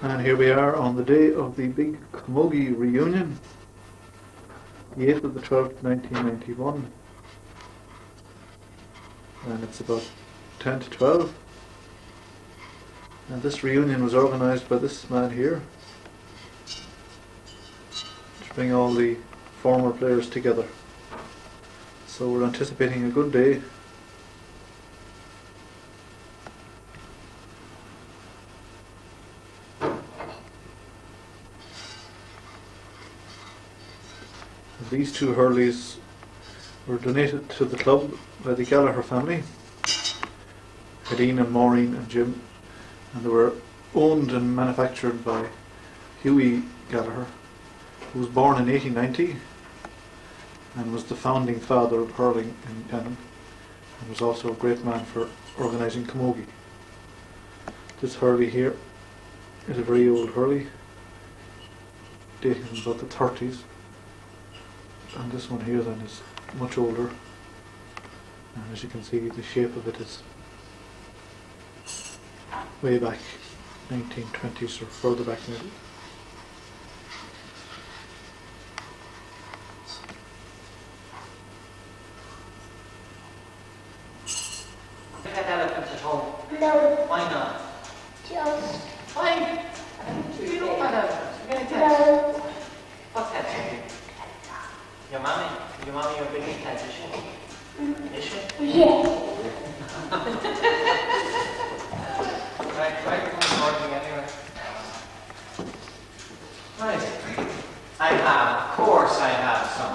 And here we are on the day of the big Camogie reunion, the 8th of the 12th, 1991. And it's about 10 to 12. And this reunion was organised by this man here to bring all the former players together. So we're anticipating a good day. These two hurleys were donated to the club by the Gallagher family, Hedine and Maureen and Jim, and they were owned and manufactured by Hughie Gallagher, who was born in 1890 and was the founding father of hurling in Cannon, and was also a great man for organising Camogie. This hurley here is a very old hurley, dating from about the 30s. And this one here then is much older, and as you can see the shape of it is way back 1920s or further back maybe. Pet elephants at home? No. Why not? Just. Why? You don't pet elephants. You're getting pets. No. What pets are you? Your mommy, your big pets, is she? Is she? Yeah. Right, come morning anyway. Right. I have, of course I have some.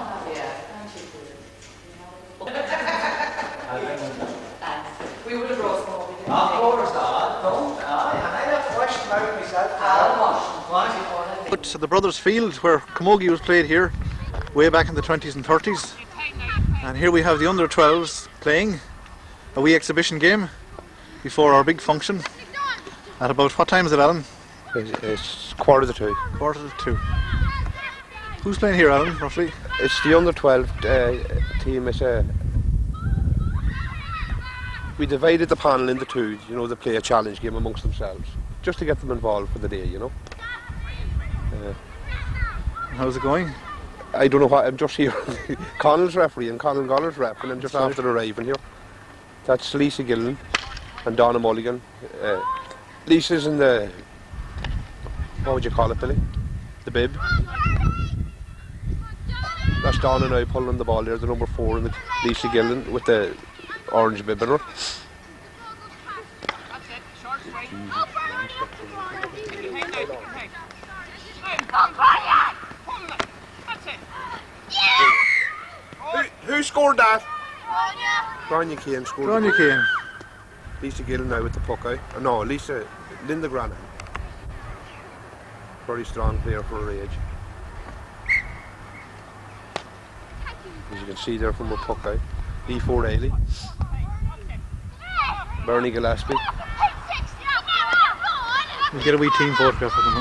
We would have brought some over. Of course, don't. I have to wash them out myself. I'll wash them. But the Brothers Field, where Camogie was played here way back in the 20s and 30s, and here we have the under 12s playing a wee exhibition game before our big function at about, what time is it, Alan? It's 1:45. 1:45. Who's playing here, Alan, roughly? It's the under 12 team. We divided the panel into two. You know, they play a challenge game amongst themselves, just to get them involved for the day. You know. How's it going? I don't know what. I'm just here. Connell's referee and Connell Goller's ref, and I'm just after arriving here. That's Lisa Gillen and Donna Mulligan. Lisa's in the, what would you call it, Billy? The bib. That's Donna now pulling the ball there, the number 4, and Lisa Gillen with the orange bib in her. Who scored that? Grania Kane scored. Grania Kane. Lisa Gillen now with the puck out. No, Linda Grana. Very strong player for her age. As you can see there from her puck out. D4 Ailey. Bernie Gillespie. We'll get a wee team photograph of them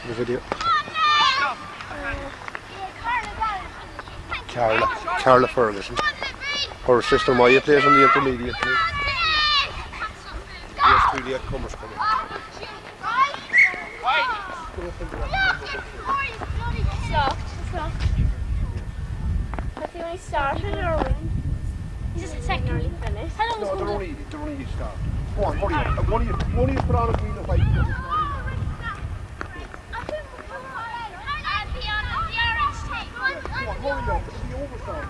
in the video. Carla Ferguson. Her sister Maya plays on the intermediate team. There's 2 latecomers coming. Has he only started or is this a second finish? How long was No, they're only start. Go on, hurry up. One of you put on a green and white. Come on, hurry up. It's the overstart.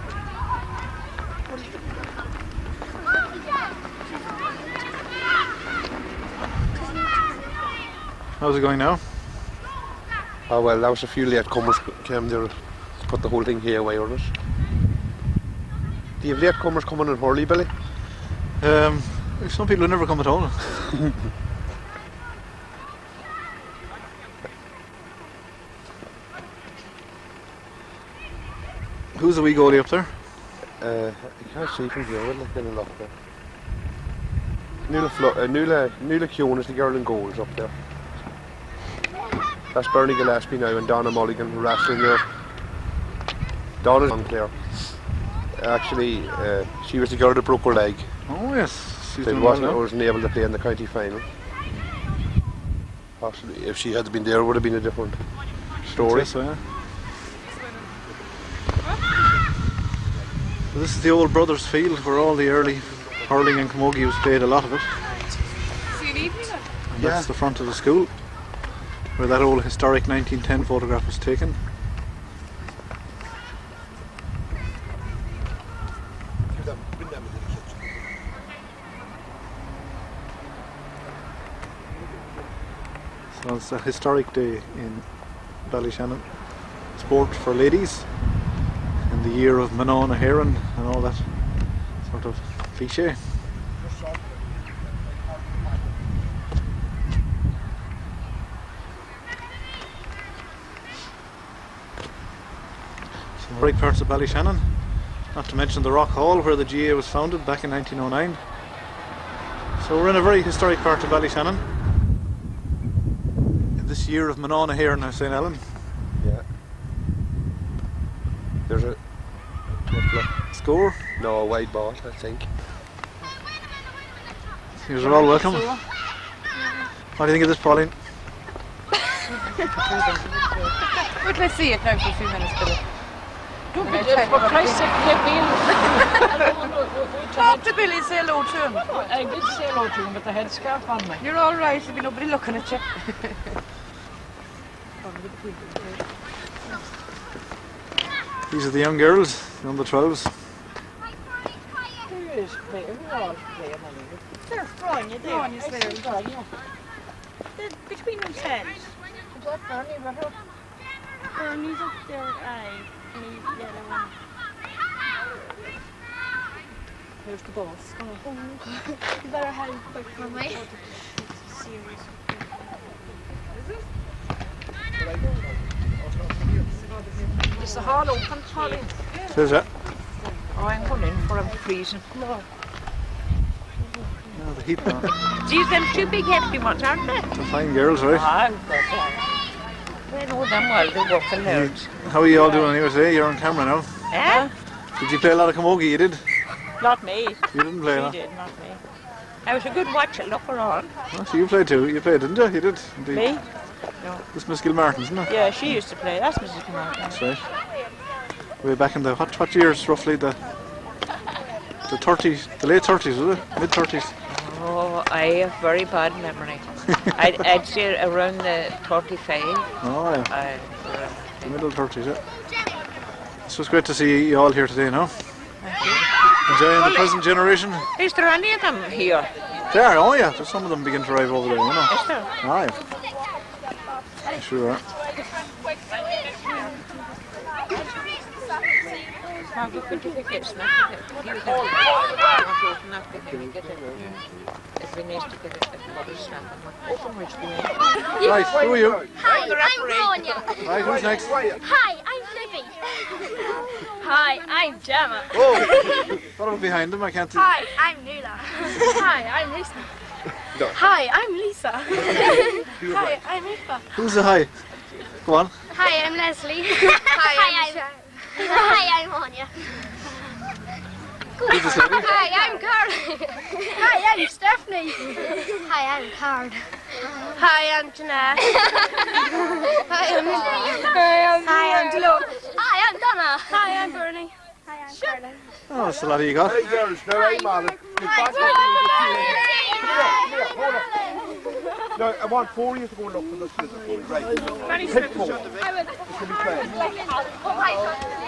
How's it going now? Oh well, that was a few latecomers came there to put the whole thing here away on us. Do you have latecomers coming in hurley, Billy? Some people who never come at all. Who's the wee goalie up there? I can't see from here, we'll get a look there. Nuala Keown is the girl in goals up there. That's Bernie Gillespie now and Donna Mulligan wrestling there. Donna's on player. Actually, she was the girl that broke her leg. Oh yes, she's So doing wasn't well now. able to play in the county final. Possibly, if she had been there, it would have been a different story. So, yeah. So this is the old Brothers Field where all the early hurling and camogie was played, a lot of it. And that's the front of the school where that old historic 1910 photograph was taken. So it's a historic day in Ballyshannon. Sport for ladies in the year of Manon a Heron and all that sort of cliche. So historic parts of Ballyshannon, not to mention the Rock Hall where the GA was founded back in 1909. So we're in a very historic part of Ballyshannon. This year of Manon a Heron now, St. Ellen. Yeah. There's a Score. no, a wide ball, I think. You're all welcome. What do you think of this, Pauline? Wait, let's see it now for a few minutes, Billy. Don't be dead, for Christ's sake, take me in. Talk to Billy, say hello to him. I did say hello to him with the headscarf on me. You're all right, there'll be nobody looking at you. These are the young girls, the under 12s. Who is playing? Who are playing? They're fun, you do. Ronnie's there. They're between themselves. Is that Ronnie better? Bernie's up there, aye. And he's the other one. Here's the boss. You better have him quick for me. Serious. Is the hall open, Polly? Says that. Oh, I'm going in for him freezing. No, the heat man. Geez, them two big hefty ones, aren't they? The fine girls, right? I know them well, they work in there. How are you all doing anyway today? You're on camera now. Eh? Did you play a lot of camogie? You did? Not me. You didn't play, She no? did, not me. I was a good watcher, looker on. Oh, so you played too. You played, didn't you? You did, indeed. Me? No. This Miss Gilmartin, isn't it? Yeah, she used to play. That's Mrs. Martin. That's right. Way back in the, what years roughly? The 30s, the late 30s, was it? Mid 30s? Oh, I have very bad memory. I'd say around the 35. Oh, yeah. Around The middle 30s, yeah. So it's great to see you all here today, no? Thank you. Enjoying the present generation? Is there any of them here? There, oh yeah, there's some of them begin to arrive over there, you know. Is there? Aye. Sure are. Have a certificates, not It's been nice to get a body stamp. Open which way? Right, who are you? Hi, I'm Grania. Right, who's next? Hi, I'm Libby. Hi, I'm Gemma. Oh, what about behind them? I can't see. Hi, I'm Nula. Hi, I'm Lisa. Hi, I'm Lisa. Hi, I'm Aoife. Who's the hi? Go on. Hi, I'm Leslie. Hi, I'm Sharon. Hi, I'm Anya. Who's this lady? Hi, I'm Carl. Hi, I'm Stephanie. Hi, I'm Card. Hi, I'm Jeanette. Hi, I'm Delon. Hi, I'm Donna. Hi, I'm Bernie. Hi, I'm Carla. Oh, that's a lot of you got. Hey girls, now I'm on it. No, I want 4 of you to go and look for this little boy. Right. Pick 4. This will be playing.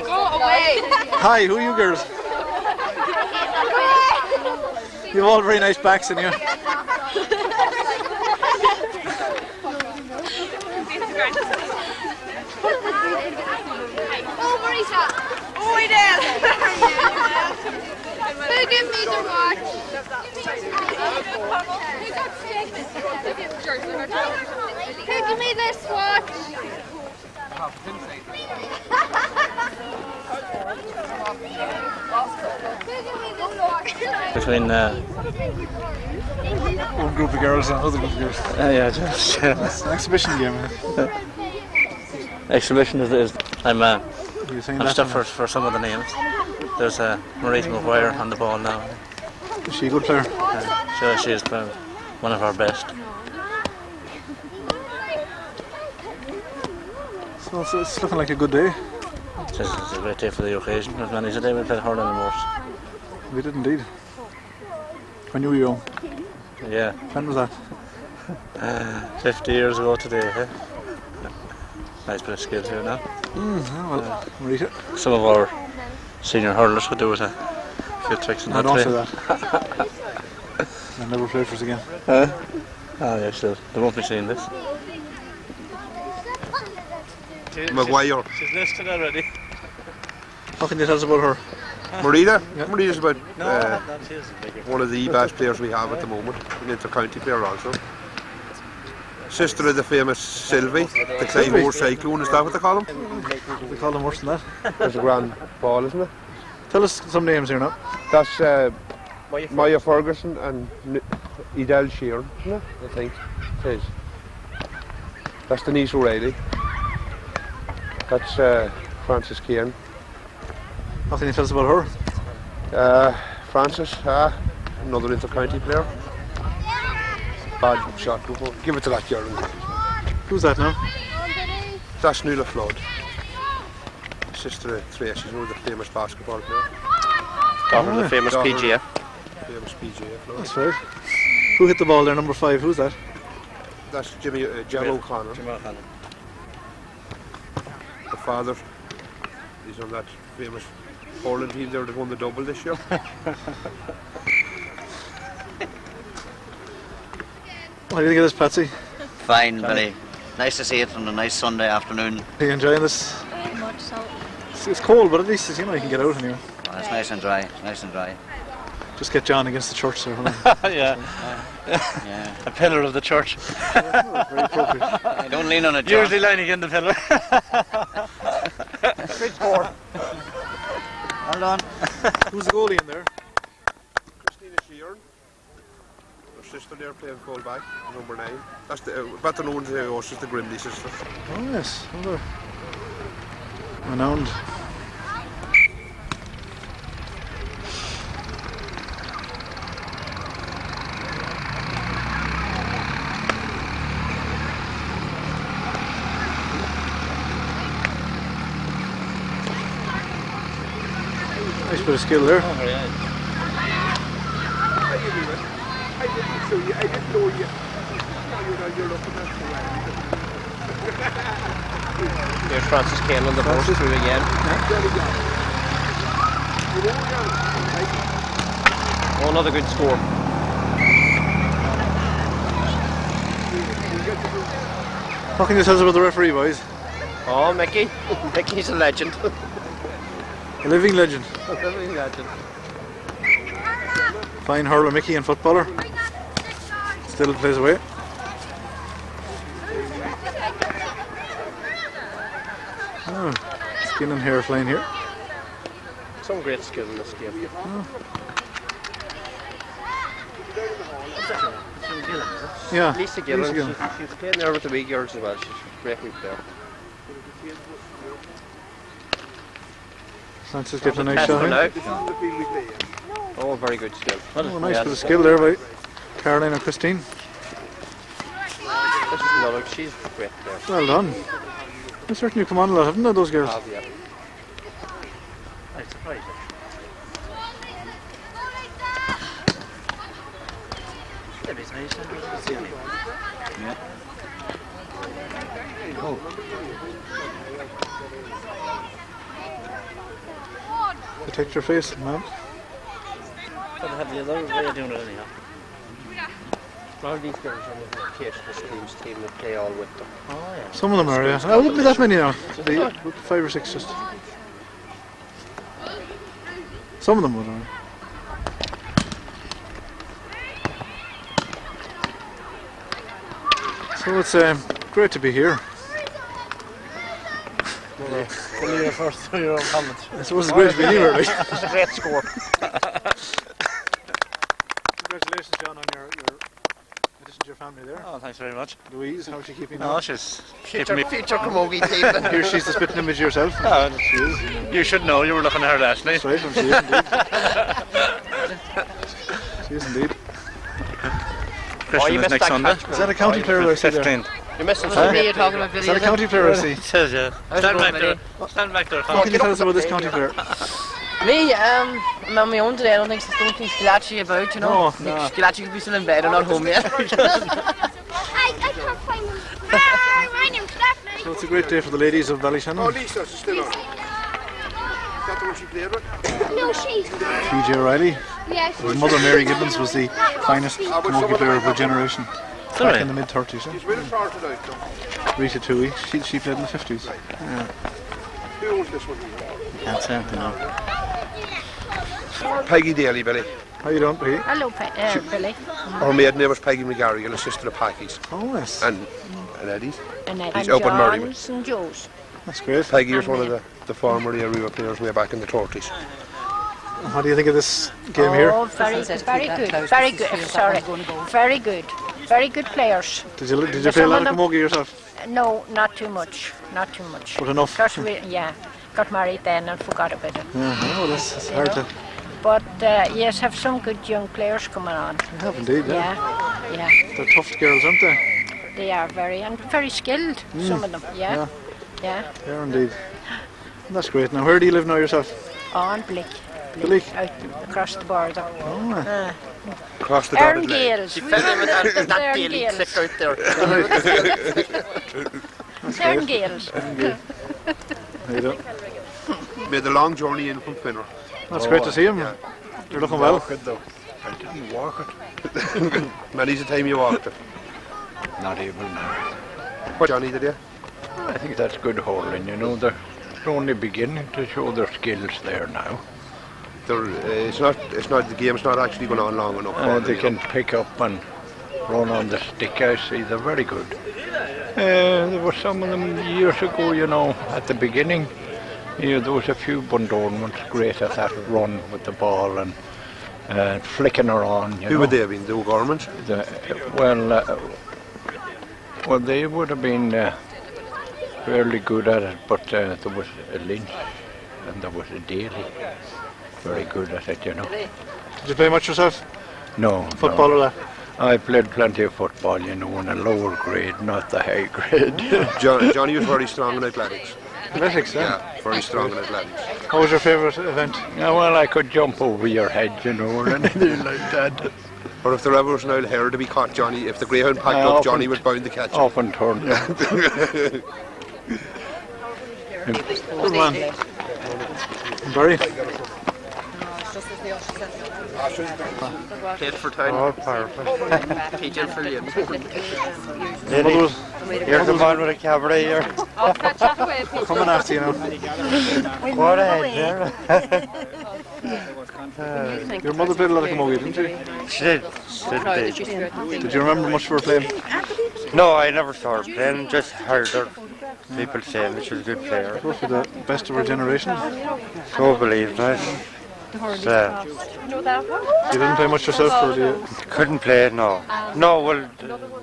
Go away. Hi, who are you girls? You have all very nice backs in you. Oh, Marisa. Oh, we did. Who give me the watch? Who give me this watch? Between One group of girls and another group of girls. yeah, just It's an exhibition game. exhibition is I'm You're saying I'm that? stuck for some of the names. There's Maurice McGuire on the ball now. Is she a good player? She's one of our best. So it's looking like a good day. It's a great day for the occasion. There's many today we played hurling and most. We did indeed. When you were young. Yeah. When was that? 50 years ago today, eh? Nice bit of skill here now. Well, read it. Some of our senior hurlers could do with a few tricks in I that don't say today. that. I'll never play for us again. Oh yeah, still. They won't be seeing this. Maguire. She's listed already. What can you tell us about her? Marita? Yeah. Marita's about She is a bigger. one of the best players we have at the moment. An inter-county player also. Sister of the famous Sylvie, the Claymore Cyclone, is that what they call him? We call them worse than that. There's a grand ball, isn't it? Tell us some names here now. That's Maya Ferguson and Edel Sheeran, isn't it? I think it is. That's Denise O'Reilly. That's Frances Kane. What can you tell us about her? Frances, another inter-county player. Bad shot. Give it to that girl. Who's that now? That's Nuala Flood. Sister of Tracy, she's one of the famous basketball players. Daughter of the famous Daughter. PGA. Famous PGA Flood. That's right. Who hit the ball there, number 5? Who's that? That's Jimmy O'Connor. Jim O'Connor. The father. He's on that famous hurling team there that won the double this year. What do you think of this, Patsy? Fine, Billy. Nice to see it on a nice Sunday afternoon. Are you enjoying this? Very much so. It's cold, but at least you know you can get out anyway. Oh, it's nice and dry. Nice and dry. Just get John against the church there. Hold on. Yeah. Yeah. A pillar of the church. Very appropriate. Don't lean on it, John. Usually lying against the pillar. Hold on. Who's the goalie in there? Christina Sheeran. Her sister there playing full back, number 9. That's the better known to us as the Grimley sisters. Oh yes, another renowned. Nice bit of skill there. I didn't know you. Here's Frances Kane on the post through again. Oh, another good score. What can you tell us about the referee, boys? Oh, Mickey. Mickey's a legend. A living legend. A living legend. Fine hurler, Mickey, and footballer. Still plays away. Oh, skin and hair flying here. Some great skill in this game. Yeah, Lisa Gillen, Gillen. she's playing there with the wee girls as well. She's a great wee player. Francis getting a nice shot in. Now. Oh, very good skill. Oh, nice bit of skill there by Caroline and Christine. This is another, she's a great player. Well done. They certainly come on a lot, haven't they, those girls? Yeah. I'm surprised. Protect your face, man. But have the other way of doing it anyhow. All these girls are in the PhD team that play all with them. Oh yeah. Some of them are, yeah. I wouldn't be that many now. Maybe 5 or 6 just. Some of them would, are. So it's great to be here. Only your first your own comments. I suppose it's great to be anywhere, right? It's a great score. Congratulations, John, on your addition to your family there. Oh, thanks very much. Louise, how's she keeping No, on? she's Future Camogie team. Here she's the spitting image of yourself. Oh, she is. You should know. You were looking at her last night. That's right, and she is indeed. She is indeed. Christian is next Sunday. Is that a county player I see there? 15th. You're missing Huh? something. You're talking about Is that a county player, I see? Says yeah. Stand back there. Stand back there. What can you tell us about this county player? Me, I'm on my own today. I don't think Skilacci about, you know. No, no. Skilacci could be still in bed or not home yet. I can't find him. My name's Stephanie. So it's a great day for the ladies of Ballyshannon. Oh, Lisa, she's still on. Is that the one she played with? No, she's. TJ O'Reilly. Yes. His mother, Mary Gibbons, was the finest camogie player of her generation back in the mid-30s. She's really far tonight, though. Rita Toohey, she played in the 50s. Yeah. Who owns this one? Can't say anything now. Peggy Daly, Billy. How you doing, Peggy? Hello, Billy. Her maiden name was Peggy McGarrigan, a sister of Packy's. Oh, yes. And Eddie's. And He's up in Murray. and Joe's. That's great. Peggy was one of the former Aruba players way back in the 30s. What do you think of this game here? Oh, very good. Very good. Sorry. Very good. Very good players. Did you play a lot of camogie yourself? No, not too much. Not too much. But enough. Yeah. Got married then and forgot about it. Oh, that's hard to... But yes, have some good young players coming on. You have indeed, yeah. Yeah. They're tough girls, aren't they? They are very skilled. Some of them. Yeah. They are indeed. That's great. Now, where do you live now yourself? On Blick. Blick? Out across the border. Oh, Across the Earn dotted line. Gales. She fell in with that daily click out there. Earn Gales. How you doing? Made the long journey in from Finner. That's great to see him. You're looking well. I didn't walk it. Many's the time you walked it. Not even now. What, Johnny, did you? I think that's good hurling, you know. They're only beginning to show their skills there now. It's not. The game's not actually going on long enough. For They them, can pick up and run on the stick, I see. They're very good. There were some of them years ago, you know, at the beginning. Yeah, there was a few Bundoran ones great at that run with the ball and flicking her on. Who would they have been? The O'Gormans? Well, they would have been fairly good at it, but there was a Lynch and there was a Daly. Very good at it, you know. Did you play much yourself? No. Football or that? I played plenty of football, you know, in a lower grade, not the high grade. Johnny was very strong in athletics. Athletics, Yeah, very strong in athletics. What was your favourite event? Yeah, well, I could jump over your head, you know, or anything like that. Or if there ever was an old hare to be caught, Johnny, if the greyhound packed up, Johnny was bound to catch him. Off and turn. Good man. Barry? Played for town. Oh, perfect. Pigeon for you. Here's the man with a cabaret here. Coming after you now. What a head Your mother played a lot of camogie, didn't she? She did. Did you remember much of her playing? No, I never saw her playing, just heard her people saying that she was a good player. For the best of her generation. So believed it. You didn't play much yourself, or do you? Couldn't play, no. No, well,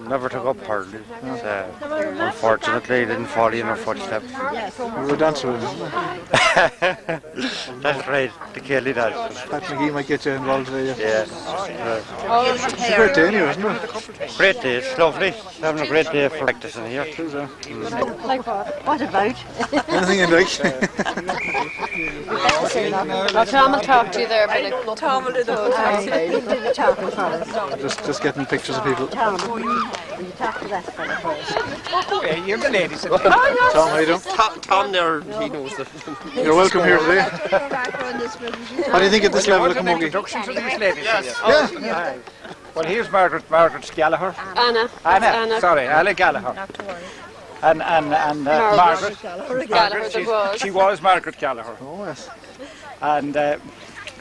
never took up hardly. Unfortunately, didn't follow in her footsteps. You were a dancer, wasn't you? That's right, the Kelly dance. Pat McGee might get you involved today. Yes. It's a great day anyway, isn't it? Great day, it's lovely. Having a great day for practicing here. Like what about? Anything you like? Tom will talk to you there, Billy. Tom will do the talking for us. Just getting pictures of people. Tom, will you talk to that fella first? You're the ladies. Tom, how you doing? Tom there, he knows that. You're welcome here today. How do you think at this level of camogie? Introduction to these ladies. Yes. Yeah. Well, here's Margaret Gallagher. Anna. Sorry, Anna Gallagher. Not to worry. And Margaret. Gallagher, She was Margaret Gallagher. Oh, yes. And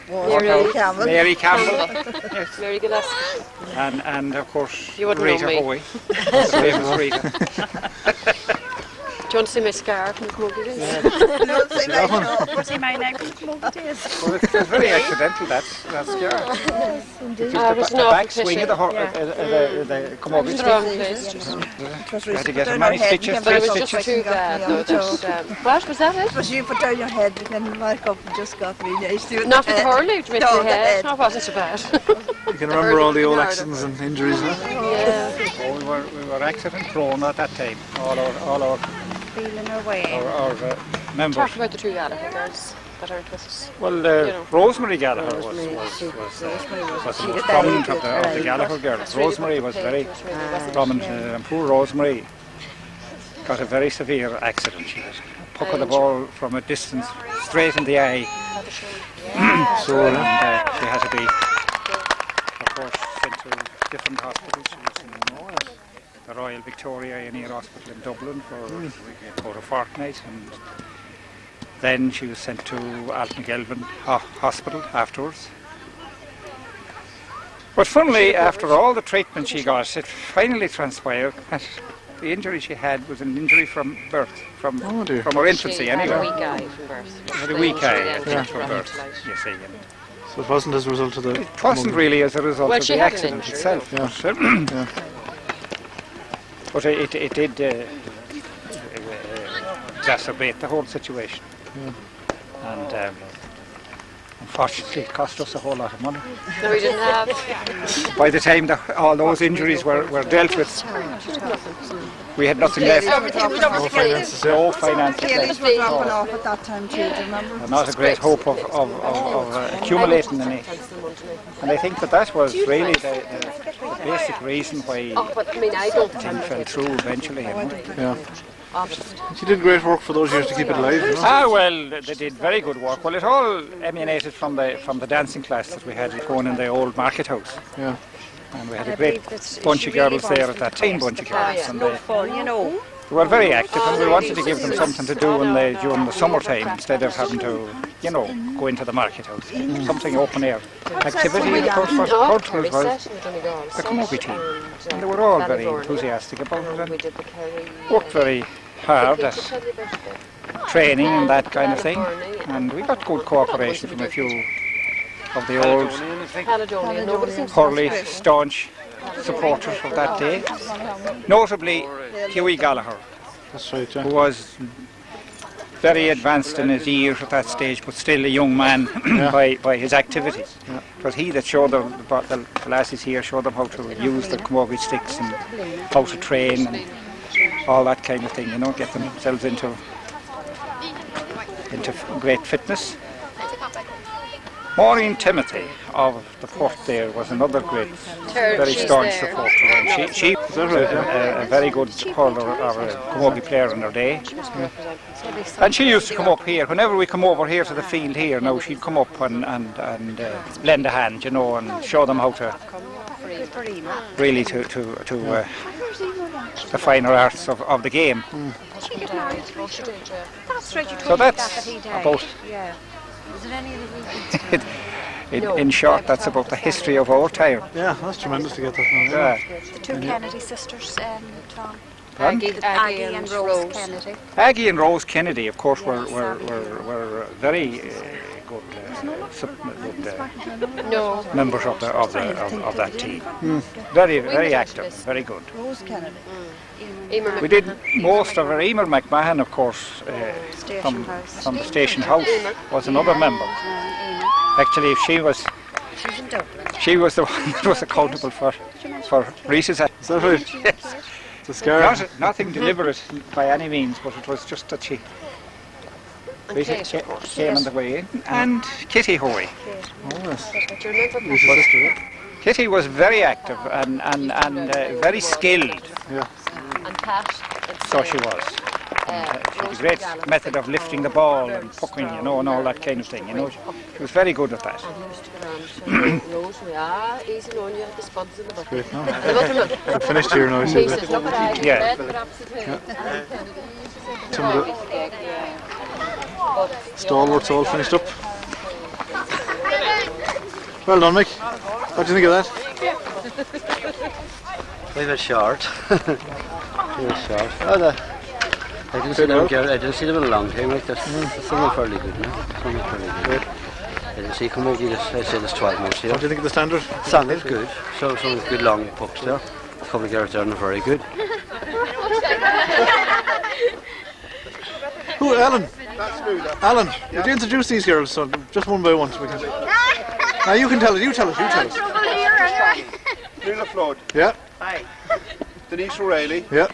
Mary Mary Campbell. Yes. Mary Gillespie. And of course, You wouldn't know Rita me. Hoey. The famous Rita. Do you want to see my scar from the Kamogi days? See my neck from the days. Well, it was very accidental, that scar. I was The not back swing of the Camogie in the stick. wrong place. You had to get as many stitches, But it 3 was stitches. just too bad, though. What was that it? Was you put down your head and then mark up and just got really nice to it. Not with the hurley, to make No, the the head. head. No, it wasn't so bad. You can remember all the old accidents and injuries now. Yeah. were accident prone at that time. All our Feeling our way. our members. Talk about the two Gallagher girls that are with us. Well, Rosemary Gallagher was the prominent of the Gallagher girls. Rosemary was very prominent, and poor Rosemary got a very severe accident. She was puck of the ball from a distance straight in the eye. So she had to be, of course, sent to different hospitals. She was in the Royal Victoria A&E Hospital in Dublin for a fortnight, and then she was sent to Altnagelvin Hospital afterwards. But funnily, after all the treatment she got, it finally transpired that the injury she had was an injury from birth, from her infancy anyway. She had a weak eye from birth. She had a weak eye from birth, you see. So it wasn't as a result of the... It wasn't really as a result of the accident itself. Yeah. But it did exacerbate the whole situation. Yeah. And unfortunately it cost us a whole lot of money. No, we didn't have... By the time all those injuries were dealt with, we had nothing left. No finances. No finances Tailies left. were dropping off at that time too, do you remember? And not a great hope of accumulating any. And I think that was really the basic reason why things fell through eventually. Yeah. She did great work for those years to keep it alive, you know? Ah, well, they did very good work. Well, it all emanated from the dancing class that we had going in the old market house. Yeah. And we had a great bunch of girls there at that time, bunch of girls. And they were very active, and we wanted to give them something to do during the summertime instead of having to, go into the market house. Something open air activity. Of course, for cultures was the Camogie team, and they were all very enthusiastic about it and worked very hard at training and that kind of thing. And we got good cooperation from a few of the old Hurley staunch supporters of that day, notably Hughie Gallagher, who was very advanced in his years at that stage, but still a young man by his activities. Yeah. It was he that showed the lasses here, showed them how to use the camogie sticks and how to train and all that kind of thing, get themselves into great fitness. Maureen Timothy of the port there was another great, very staunch supporter. And she was a very good hurler or a camogie player in her day. Yeah. And she used to come up here. Whenever we come over here to the field here, now she'd come up and lend a hand, and show them how to really to the finer arts of the game. So that's about. Is there any other reasons? In short, that's about the history of our town. Yeah, that's tremendous to get that from them. The two Kennedy sisters, Tom. Aggie and Rose Kennedy. Aggie and Rose Kennedy, of course, were very good, members of that team. Very active, very good. Rose Kennedy. We did most of our Emer McMahon, of course, from the station house, was another member. Actually, she was the one that was accountable for Reese's. Is that right? Yes. It's a nothing deliberate by any means, but it was just that she came on the way in. And Kitty Hoey. Kitty was very active and very skilled. Yeah. And Pat. So she was. She had a great method of lifting the ball and pucking, and all that kind of thing. She was very good at that. Great, no? I'm finished here now, I see that. Yeah. Some of the stalwarts all finished up. Well done, Mick. What do you think of that? We were short. I didn't see them in a long time like this. Some are fairly good now. I didn't see Kamogi this 12 months here. What do you think of the standard? Standard's good. Some good long pucks there. A couple of girls there are very good. Who, Alan? Alan, would you introduce these girls so just one by one so we can... Now you can tell us, you tell us. Lula Flood. Yeah. Hi. Denise O'Reilly. Yeah.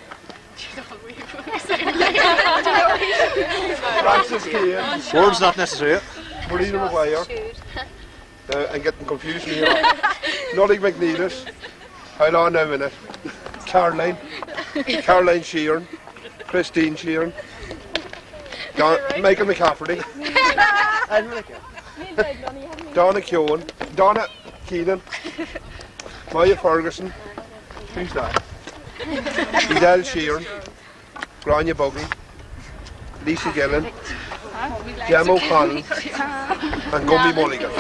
Francis Keane. Words not necessary. Yeah. Marina Maguire. I'm getting confusion here. Nolly McNeilis. Hold on now a minute. Caroline Sheeran. Christine Sheeran. Michael McCafferty. Donna Keown. Donna Keenan. Maya Ferguson. Who's that? Edel Sheeran. Grania Buggy. Lisa Gillen. Jem O'Connell. And Gumby Mulligan.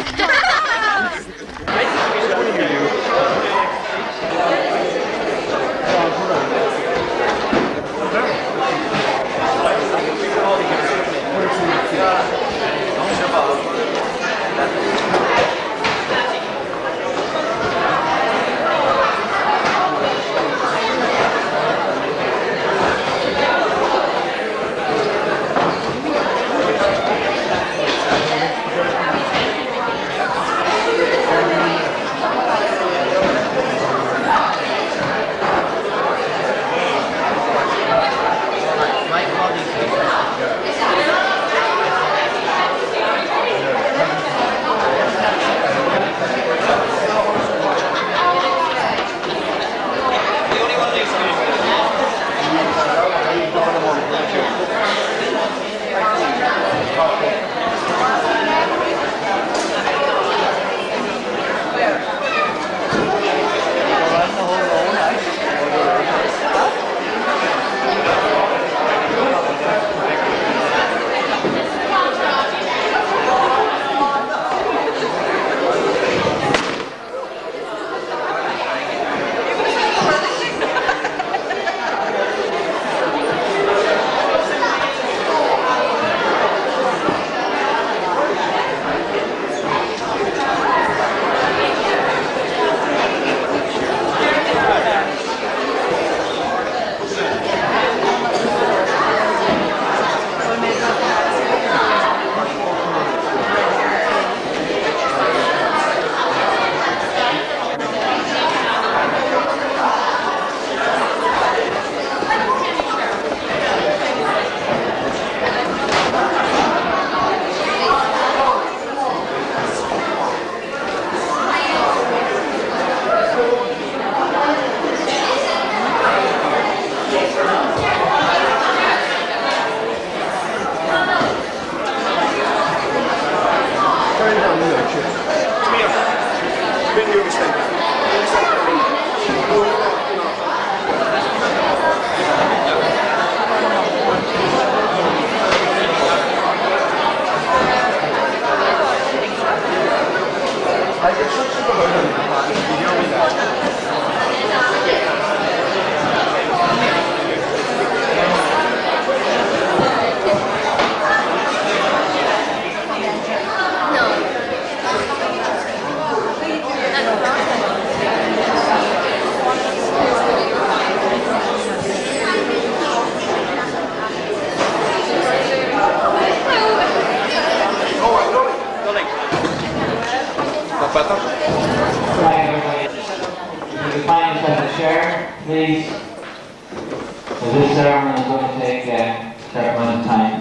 Please, so this ceremony is going to take a certain amount of time.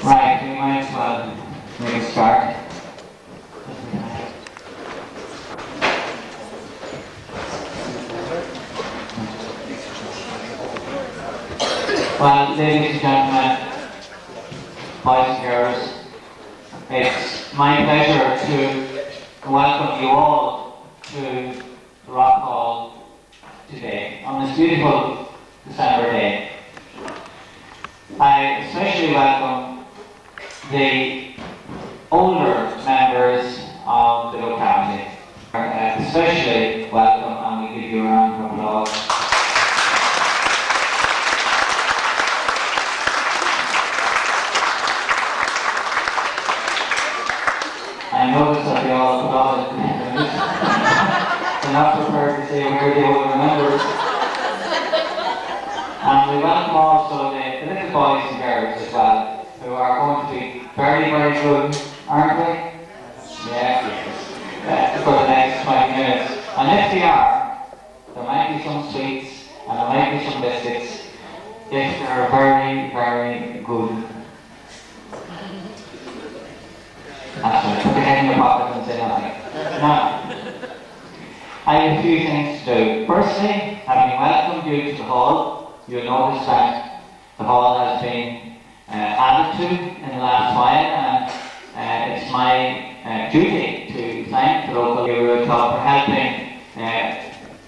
Right, we might as well make a start. Well, ladies and gentlemen, boys and girls, it's my pleasure to welcome you all to Rock Hall today, on this beautiful December day. I especially welcome the older members of the locality. Especially welcome, and we give you a round of applause. I noticed that they all applauded. They're not prepared to say where they will remember. And if they are, there might be some sweets and there might be some biscuits if they're very, very good. That's right, put your head in your pocket and say nothing. Now, I have a few things to do. Firstly, having welcomed you to the hall, you'll notice that the hall has been added to in the last while, and it's my duty to thank the local Aodh Ruadh Club for helping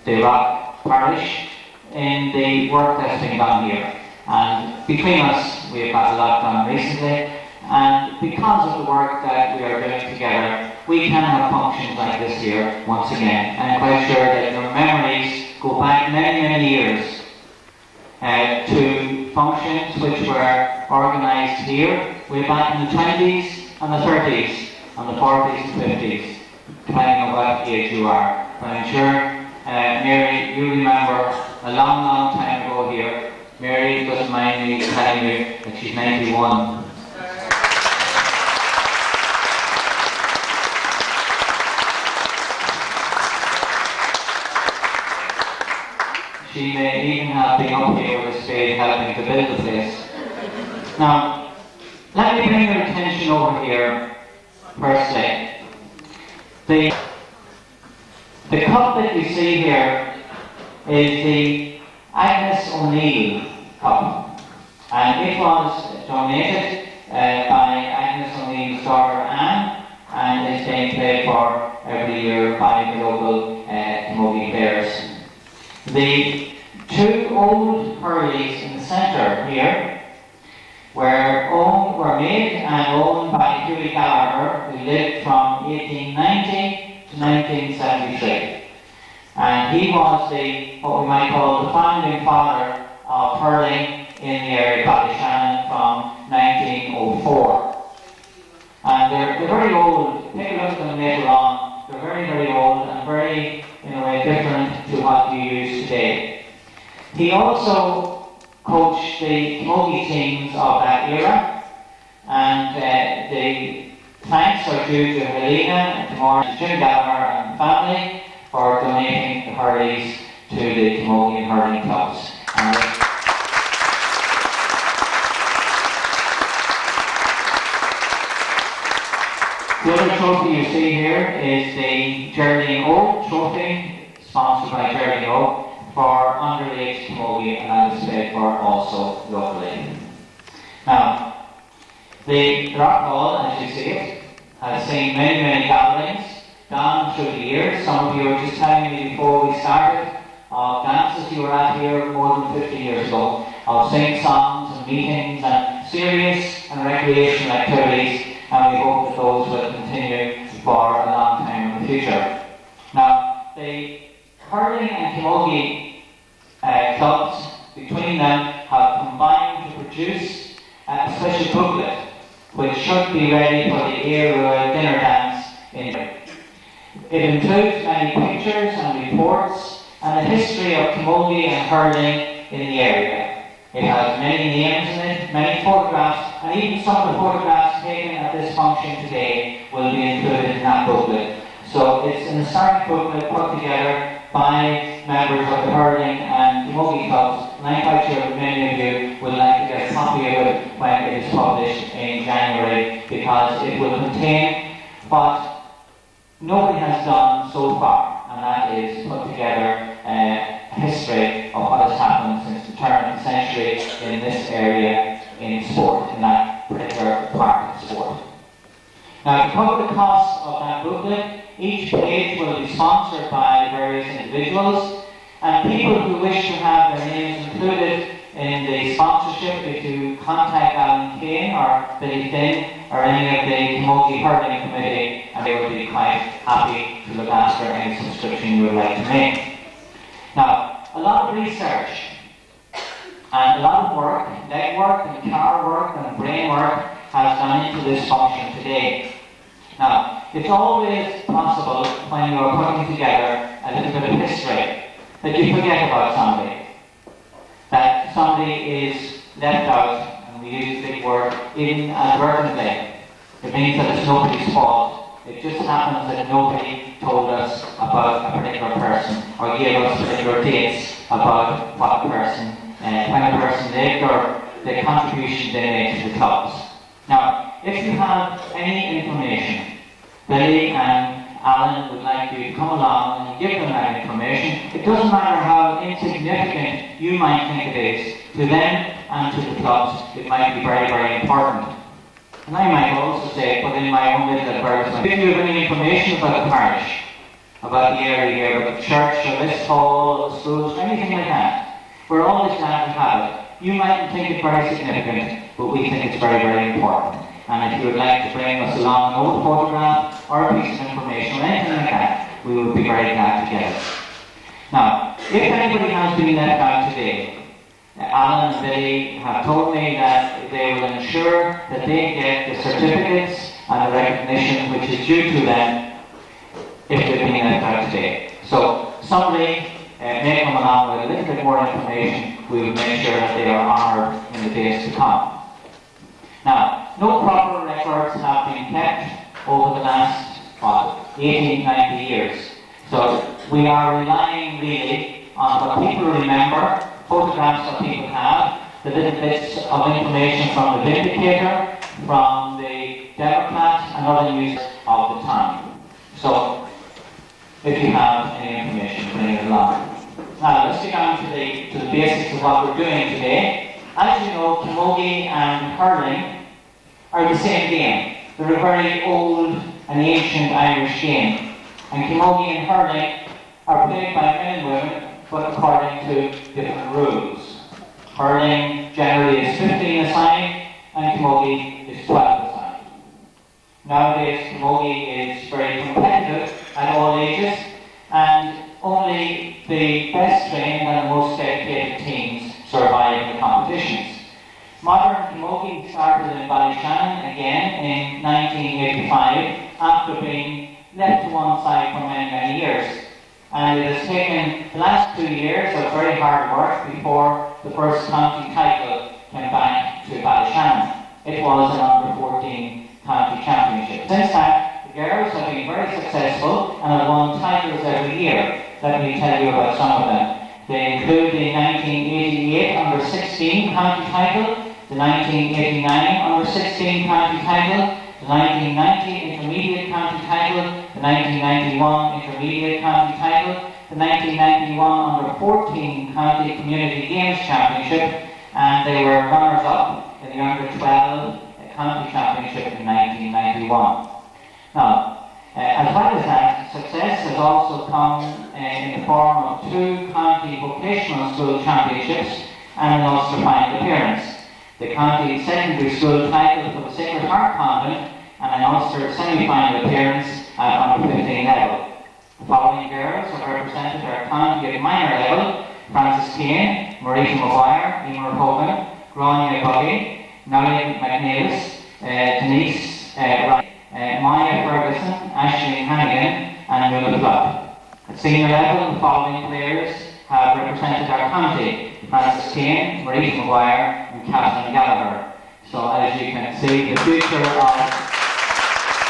the Rock Parish in the work that's been done here. And between us, we've got a lot done recently, and because of the work that we are doing together, we can have functions like this here once again. And I'm quite sure that your memories go back many, many years to functions which were organised here way back in the 20s and the 30s and the 40s and 50s, depending on what age you are. But I'm sure, Mary, you remember a long, long time ago here. Mary doesn't mind me telling you that she's 91. She may even have been up here with a spade helping to build the place. Now, let me bring your attention over here, firstly. The cup that you see here is the Agnes O'Neill cup. And it was donated by Agnes O'Neill's daughter Anne, and it's being paid for every year by the local Camogie players. The two old hurleys in the centre here were made and owned by Hughie Gallagher, who lived from 1890 to 1973. And he was what we might call the founding father of hurling in the area of Ballyshannon from 1904. And they're very old. Take a look at them later on. They're very, very old and very, in a way, different to what we use today. He also coached the Camogie teams of that era, and the thanks are due to Helena, and Jim Gallagher and family for donating the hurleys to the Camogie and hurling clubs. The other trophy you see here is the Geraldine O trophy, sponsored by Geraldine O, for underage Camogie, and that is paid for also locally. Now, the Rock Hall, as you see it, has seen many, many gatherings down through the years. Some of you were just telling me before we started of dances you were at here more than 50 years ago, of sing songs and meetings and serious and recreational activities, and we hope that those will continue for a long time in the future. Now, the hurling and Camogie clubs, between them, have combined to produce a special booklet which should be ready for the Aodh Ruadh dinner dance in June. It includes many pictures and reports and a history of Camogie and hurling in the area. It has many names in it, many photographs, and even some of the photographs taken at this function today will be included in that booklet. So it's an historic booklet put together by members of the hurling and Camogie clubs, and I'm quite sure that many of you would like to get a copy of it when it is published in January, because it will contain what nobody has done so far, and that is put together a history of what has happened since the turn of the century in this area in sport, in that particular part of sport. Now, to cover the cost of that booklet, each page will be sponsored by various individuals, and people who wish to have their names included in the sponsorship, if you contact Alan Kane or Billy Finn or any of the Camogie Hurling Committee, and they will be quite happy to look after any subscription you would like to make. Now, a lot of research and a lot of work, leg work and car work and brain work has gone into this function today. Now, it's always possible when you are putting together a little bit of history that you forget about somebody. That somebody is left out, and we use the big word, inadvertently. It means that it's nobody's fault. It just happens that nobody told us about about a particular person, or gave us particular dates about what the person, when a person lived, or the contribution they made to the clubs. Now, if you have any information, Billy and Alan would like you to come along and give them that information. It doesn't matter how insignificant you might think it is, to them and to the clubs, it might be very, very important. And I might also say, put in my own little advertisement, if you have any information about the parish, about the area here, about the church, or this hall, or the schools, or anything like that, we're always glad to have it. You mightn't think it very significant, but we think it's very, very important. And if you would like to bring us along an old photograph or a piece of information or anything like that, we would be very glad to get it. Now, if anybody has been left out today, Alan and Billy have told me that they will ensure that they get the certificates and the recognition which is due to them if they've been left out today. So, somebody may come along with a little bit more information. We will make sure that they are honoured in the days to come. Now, no proper records have been kept over the last, 18, 90 years. So we are relying really on what people remember, photographs that people have, the little bits of information from the Vindicator, from the Democrat, and other news of the time. So, if you have any information, bring it along. Now, let's get down to the basics of what we're doing today. As you know, Camogie and hurling are the same game. They're a very old and ancient Irish game. And Camogie and hurling are played by men and women, but according to different rules. Hurling generally is 15 a side, and Camogie is 12 a side. Nowadays, Camogie is very competitive at all ages, and only the best trained and the most dedicated teams survive in the competitions. Modern Camogie started in Ballyshannon again in 1985 after being left to one side for many, many years. And it has taken the last 2 years of very hard work before the first county title came back to Ballyshannon. It was an under-14 county championship. Since that, the girls have been very successful and have won titles every year. Let me tell you about some of them. They include the 1988 under-16 county title, the 1989 under-16 county title, the 1990 intermediate county title, the 1991 intermediate county title, the 1991 under-14 county community games championship, and they were runners-up in the under-12 county championship in 1991. Now, as well as that, success has also come in the form of 2 county vocational school championships and an Ulster final appearance. The county secondary school title for the Sacred Heart Convent and an Ulster semi-final appearance at under 15 level. The following girls have represented our county at minor level: Frances Kane, Marita Maguire, Emer Hogan, Grania Buggy, Nellie McNeilis, Denise Wright, Maya Ferguson, Ashley Hannigan, and Willa Flood. At senior level, the following players have represented our county: Frances Kane, Marita Maguire, and Catherine Gallagher. So as you can see, the future of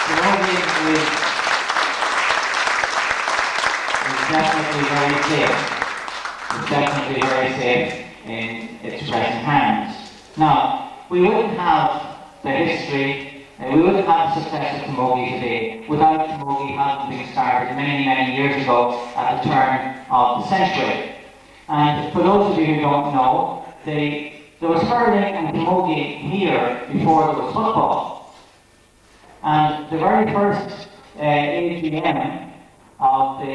Camogie is definitely very safe. It's definitely very safe in its present hands. Now, we wouldn't have the history, we wouldn't have the success of Camogie today without Camogie having been started many, many years ago at the turn of the century. And for those of you who don't know, there was hurling and Camogie here before there was football. And the very first AGM of the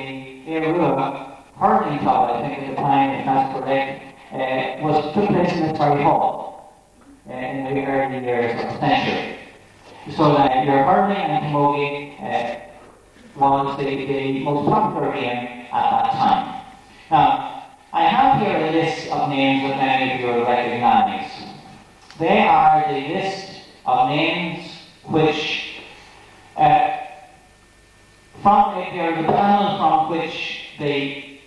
Aodh Ruadh hurling club, I think at the time, if that's correct, took place in this very hall in the early years of the century. So that your hurling and Camogie was the most popular game at that time. Now, I have here a list of names that many of you will recognise. They are the list of names which they're the panel from which the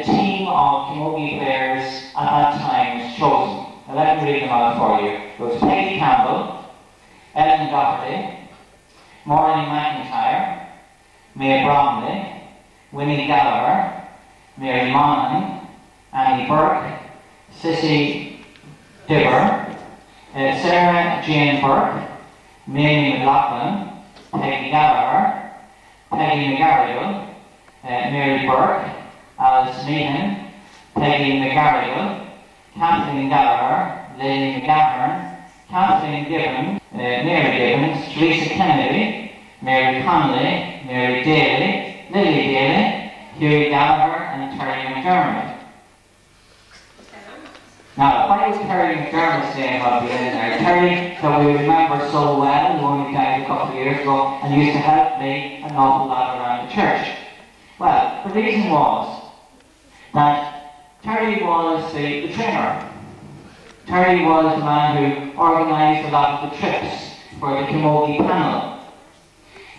team of Camogie players at that time was chosen. Now let me read them out for you. There was Peggy Campbell, Ellen Doherty, Maureen McIntyre, May Bromley, Winnie Gallagher, Mary Monaghan, Annie Burke, Cissy Dibber, Sarah Jane Burke, Mamie McLaughlin, Peggy Gallagher, Peggy McGarrigle, Mary Burke, Alice Meehan, Peggy McGarrigle, Kathleen Gallagher, Lily McGahern, Kathleen Gibbons, Mary Gibbons, Teresa Kennedy, Mary Conley, Mary Daly, Lily Daly, Hughie Gallagher and Terry McDermott. Now, why was Terry McDermott's name on the end there? Terry, that we remember so well, who only died a couple of years ago, and used to help me an awful lot around the church. Well, the reason was that Terry was the trainer. Terry was the man who organised a lot of the trips for the Camogie panel.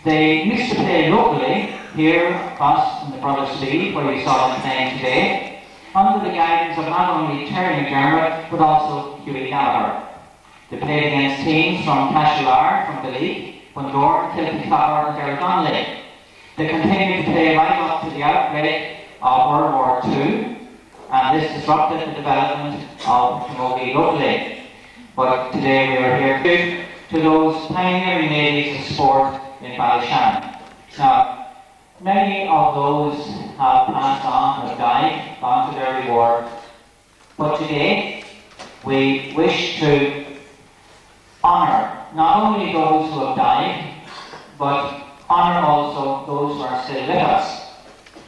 They used to play locally here across in the Brothers League, where you saw them playing today, under the guidance of not only Terry McDermott but also Hughie Gallagher. They played against teams from Cashlar, from Ballyshannon, Bundoran, Kilkenny and Derry. They continued to play right up to the outbreak of World War II, and this disrupted the development of Camogie locally. But today we are here to those pioneering ladies of sport in Ballyshannon. Now, many of those have passed on, have died, gone to their reward. But today, we wish to honour not only those who have died, but honour also those who are still with us.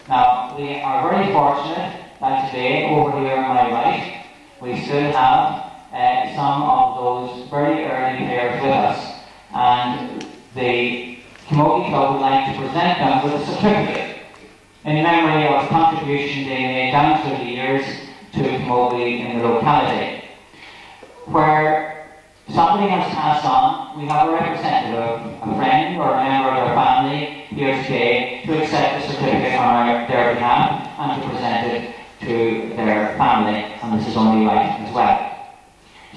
Now, we are very fortunate that today, over here on my right, we still have some of those very early players with us. And the Camogie Club would like to present them with a certificate in memory of the contribution they made down through the years to Camogie in the locality. Where somebody has passed on, we have a representative, a friend or a member of their family here today to accept the certificate on their behalf and to present it to their family, and this is only right as well.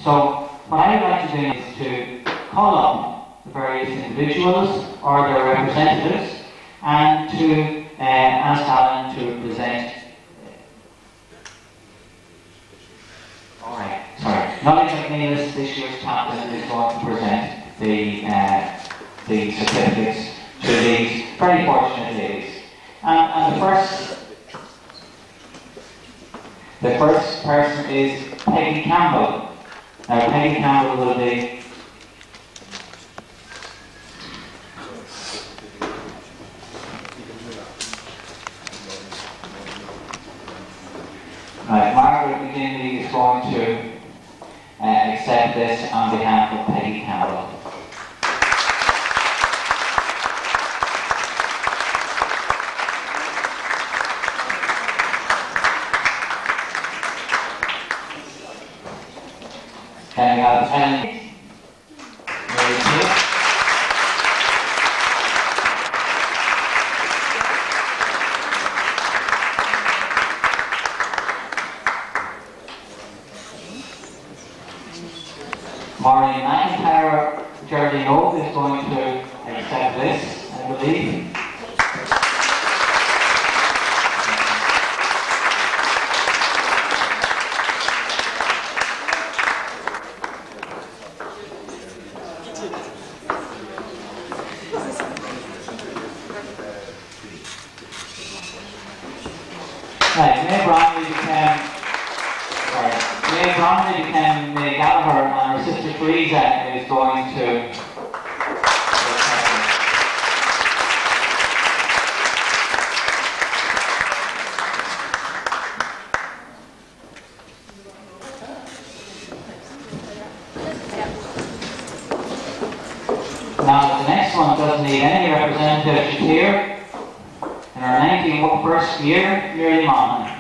So what I would like to do is to call up the various individuals or their representatives and to ask Alan to present. Nolly McNeilis, this year's captain, is going to present the certificates to these very fortunate ladies. And the first person is Peggy Campbell. Now, Peggy Campbell will be Margaret McGinley is going to accept this on behalf of Peggy Campbell. Then we have Ellen. Maureen McIntyre, Geraldine Aodh is going to accept this, I believe. Right, May Bromley became May Gallagher, and her sister Teresa is going to Now the next one doesn't need any representatives here. In our 91st year, Mary Monaghan.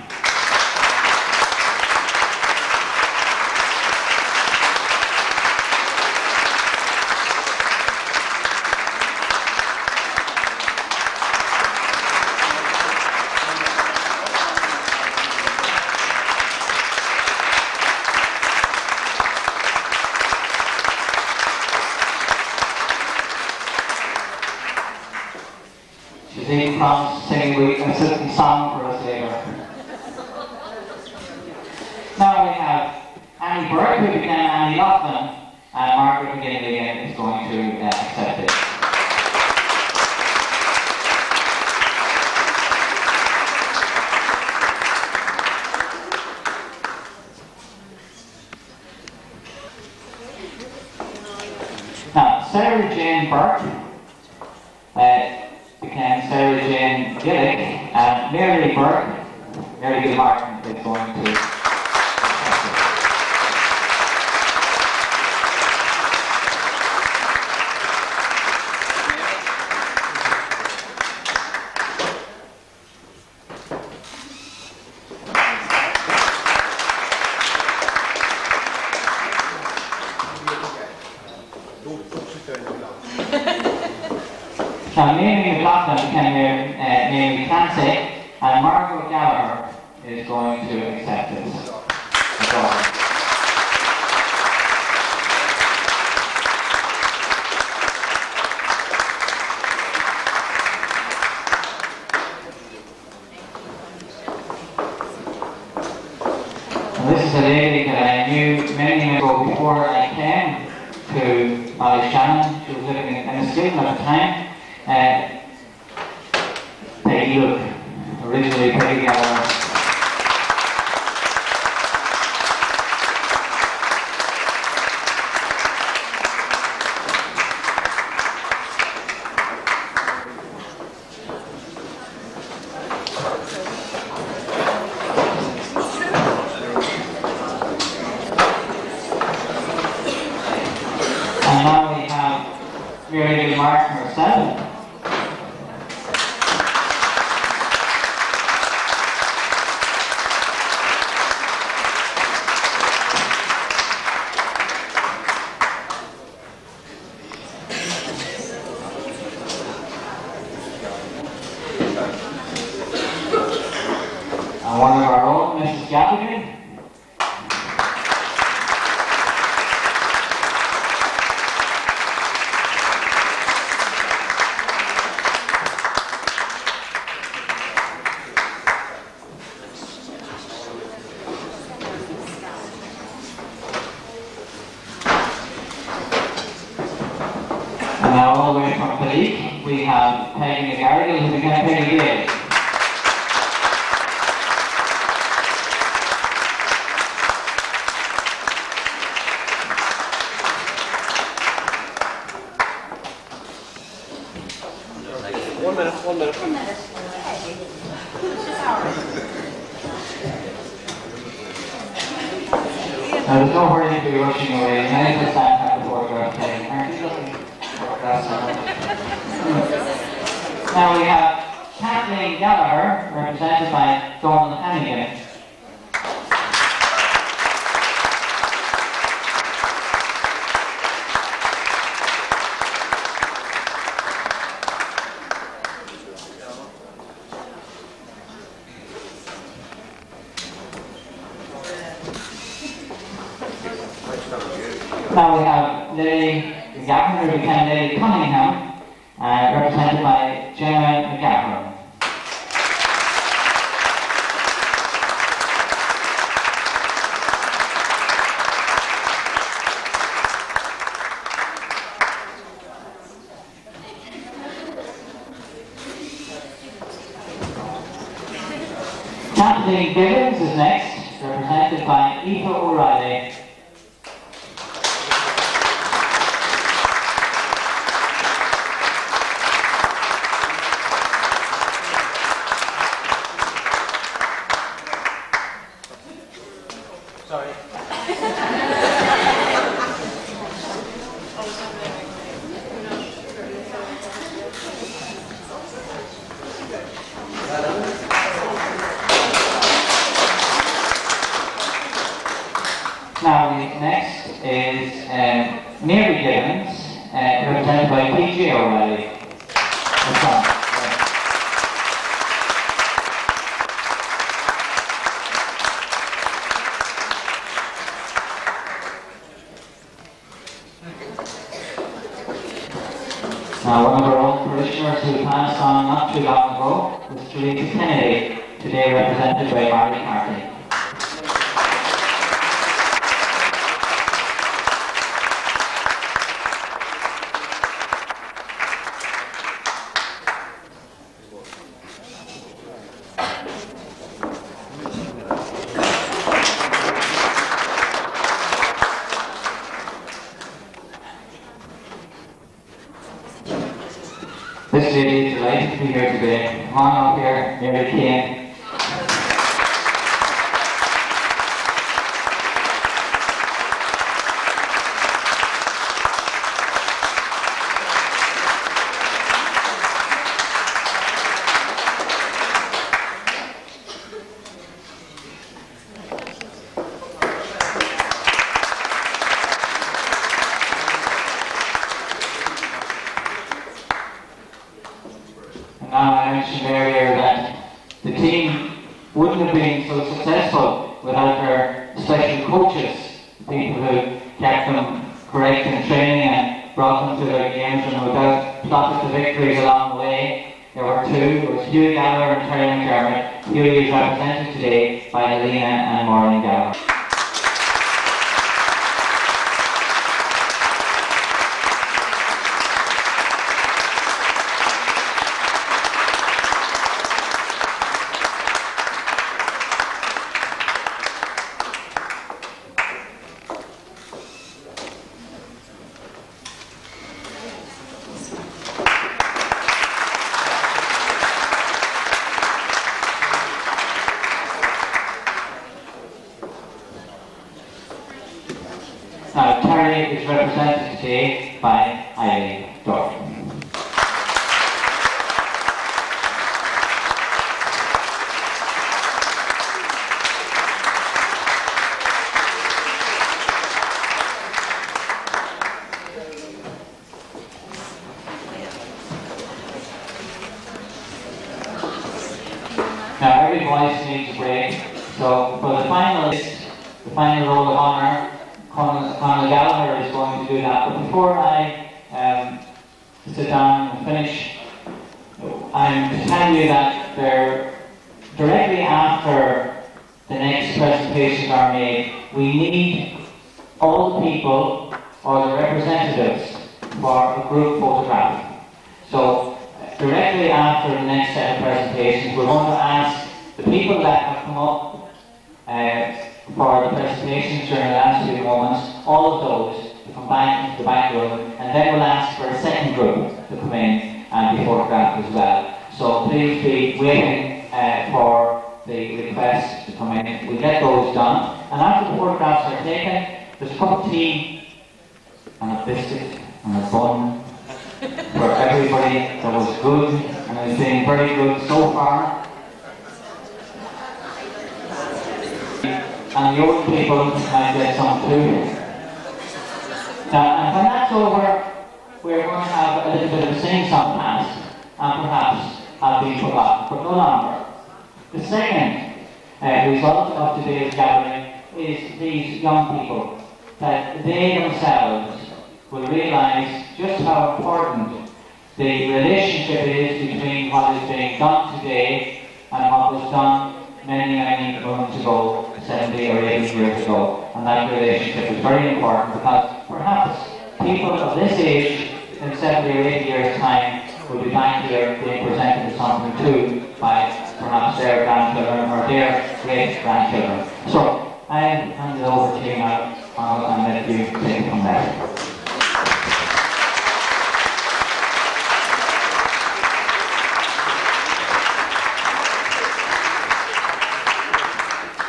She's even promised singing a certain song for us later. Now we have Annie Burke, who became Annie Laughlin, and Margaret McGinley is going to accept it. Now, Sarah Jane Burke became Sarah Jane Gillick, and Mary Burke, Mary Gill Martin, is going to. Now, Naomi McLaughlin became Naomi Clancy, and Margot Gallagher is going to accept this. Now, this is a lady that I knew many years ago before I came to Ballyshannon. She was living in Enniskillen at the time. Peggy Luke, originally Peggy Gallagher. And now we have Mary Gill Martin herself. And one of our own, Mrs. Gallagher. And now all the way from Palik, we have Peggy McGarrigle, who became Peggy Gale. One minute. Now there's no hurry to be rushing away. Many of the staff have the photograph taken. Aren't you looking? Now we have Kathleen Gallagher, represented by Donald Hannigan. Now we have Lily McGavran, who became Lily Cunningham, represented by Gemma McGavran. Kathleen Gibbons is next, represented by Aoife O'Reilly. Now, next is Mary Gibbons, represented by PJ O'Reilly. Now, one of our own parishioners who passed on not too long ago was Teresa Kennedy, today represented by Marty Carthy. This lady is delighted to be here today. Come on up here, Mary Kane. I mentioned earlier that the team wouldn't have been so successful without their special coaches, people who kept them correct in training and brought them to their games and no doubt plotted the victories along the way. There were two. There was Hughie Gallagher and Terry McDermott. Hughie is represented today by Helena and Maureen Gallagher. Terry is represented today by Eileen Dorf. Now every voice needs a break, so for the finalist, the final roll of honour, Conor Gallagher is going to do that. But before I sit down and finish, I'm to tell you that directly after the next presentations are made, we need all the people or the representatives for a group photograph. So directly after the next set of presentations, we're going to ask the people that have come up for the presentations during the last few moments, all of those to come back into the back room, and then we'll ask for a second group to come in and be photographed as well. So please be waiting for the request to come in. We'll get those done, and after the photographs are taken, there's a cup of tea and a biscuit and a bun for everybody. That was good, and it's been very good so far. And the old people might get some too. Now, and when that's over, we're going to have a little bit of a sing-song pass, and perhaps have been forgotten, but no longer. The second result of today's gathering is these young people, that they themselves will realise just how important the relationship is between what is being done today and what was done many, many moons ago, 70 or 80 years ago. And that relationship is very important because perhaps people of this age in 70 or 80 years' time will be back here being presented with something too by perhaps their grandchildren or their great-grandchildren. So I hand it over to you now and let you take it from there.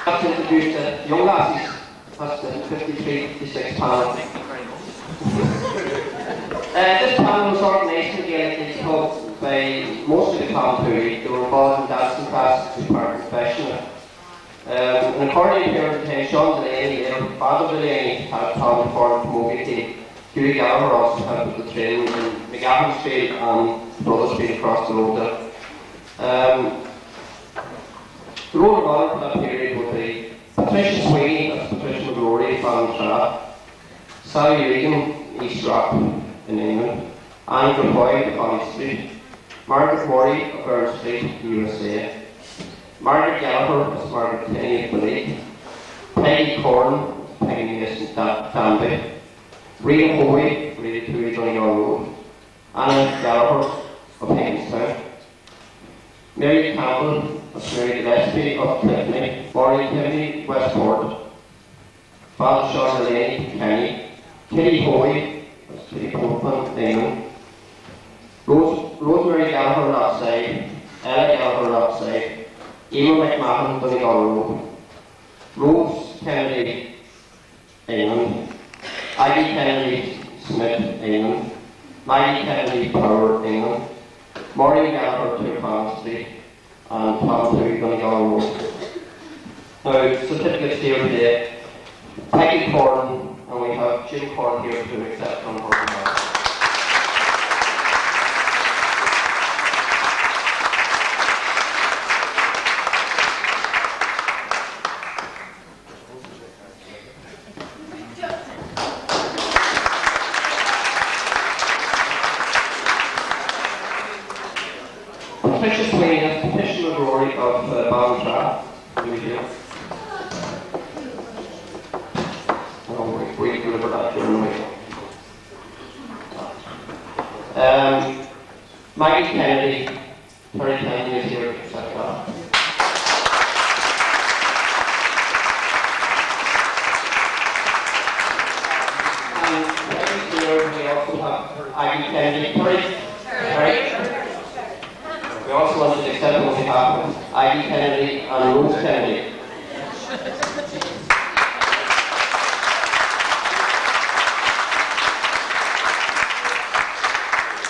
I'd like to introduce the young lassies. That's the 53-56 panel. This panel was organised in the Gaelic Club by mostly the Kamogi. They were involved in dancing classes to part professional. And according to your invitation, Sean Delaney and Father Delaney had found for the Camogie team. Hughie Gallagher also helped with the training in McGavin Street and Brother Street across the road there. The role of honour for that period would be Patricia Sweeney, that's Patricia McGrory from Traff, Sally Regan, East Rock in England, Andrew Boyd, Holly Street, Margaret Morey of Burns Street, USA. Margaret Gallagher as Margaret Kenny of Ballyshannon. Peggy Corn as Peggy Mason Danby. Rita Hoey, Rita 2 Donegal Road. Anna Gallagher of Higginstown. Mary Campbell as Mary Gillespie of Clifton. Maureen Kennedy, Westport. Ballyshannon Delaney, Kenny. Kitty Hoey as Kitty Portman, England. Rosemary Gallagher outside, Ella Gallagher outside, Emma McMahon, Donegal Road, Rose Kennedy, England, Aggie Kennedy Smith, England, Maggie Kennedy Power, England, Maureen Gallagher to Palm Street, and Palm Street, Donegal Road. Now, certificates here today. Peggy Corn, and we have Jim Corn here to accept from her. Patricia Swain as Petition of Rory of Aodh Ruadh. We deliver that during the week. Maggie Kennedy, 39 years here, etc. And here we also have Aggie Kennedy, right? We also wanted to accept on behalf of Aggie Kennedy and Rose Kennedy.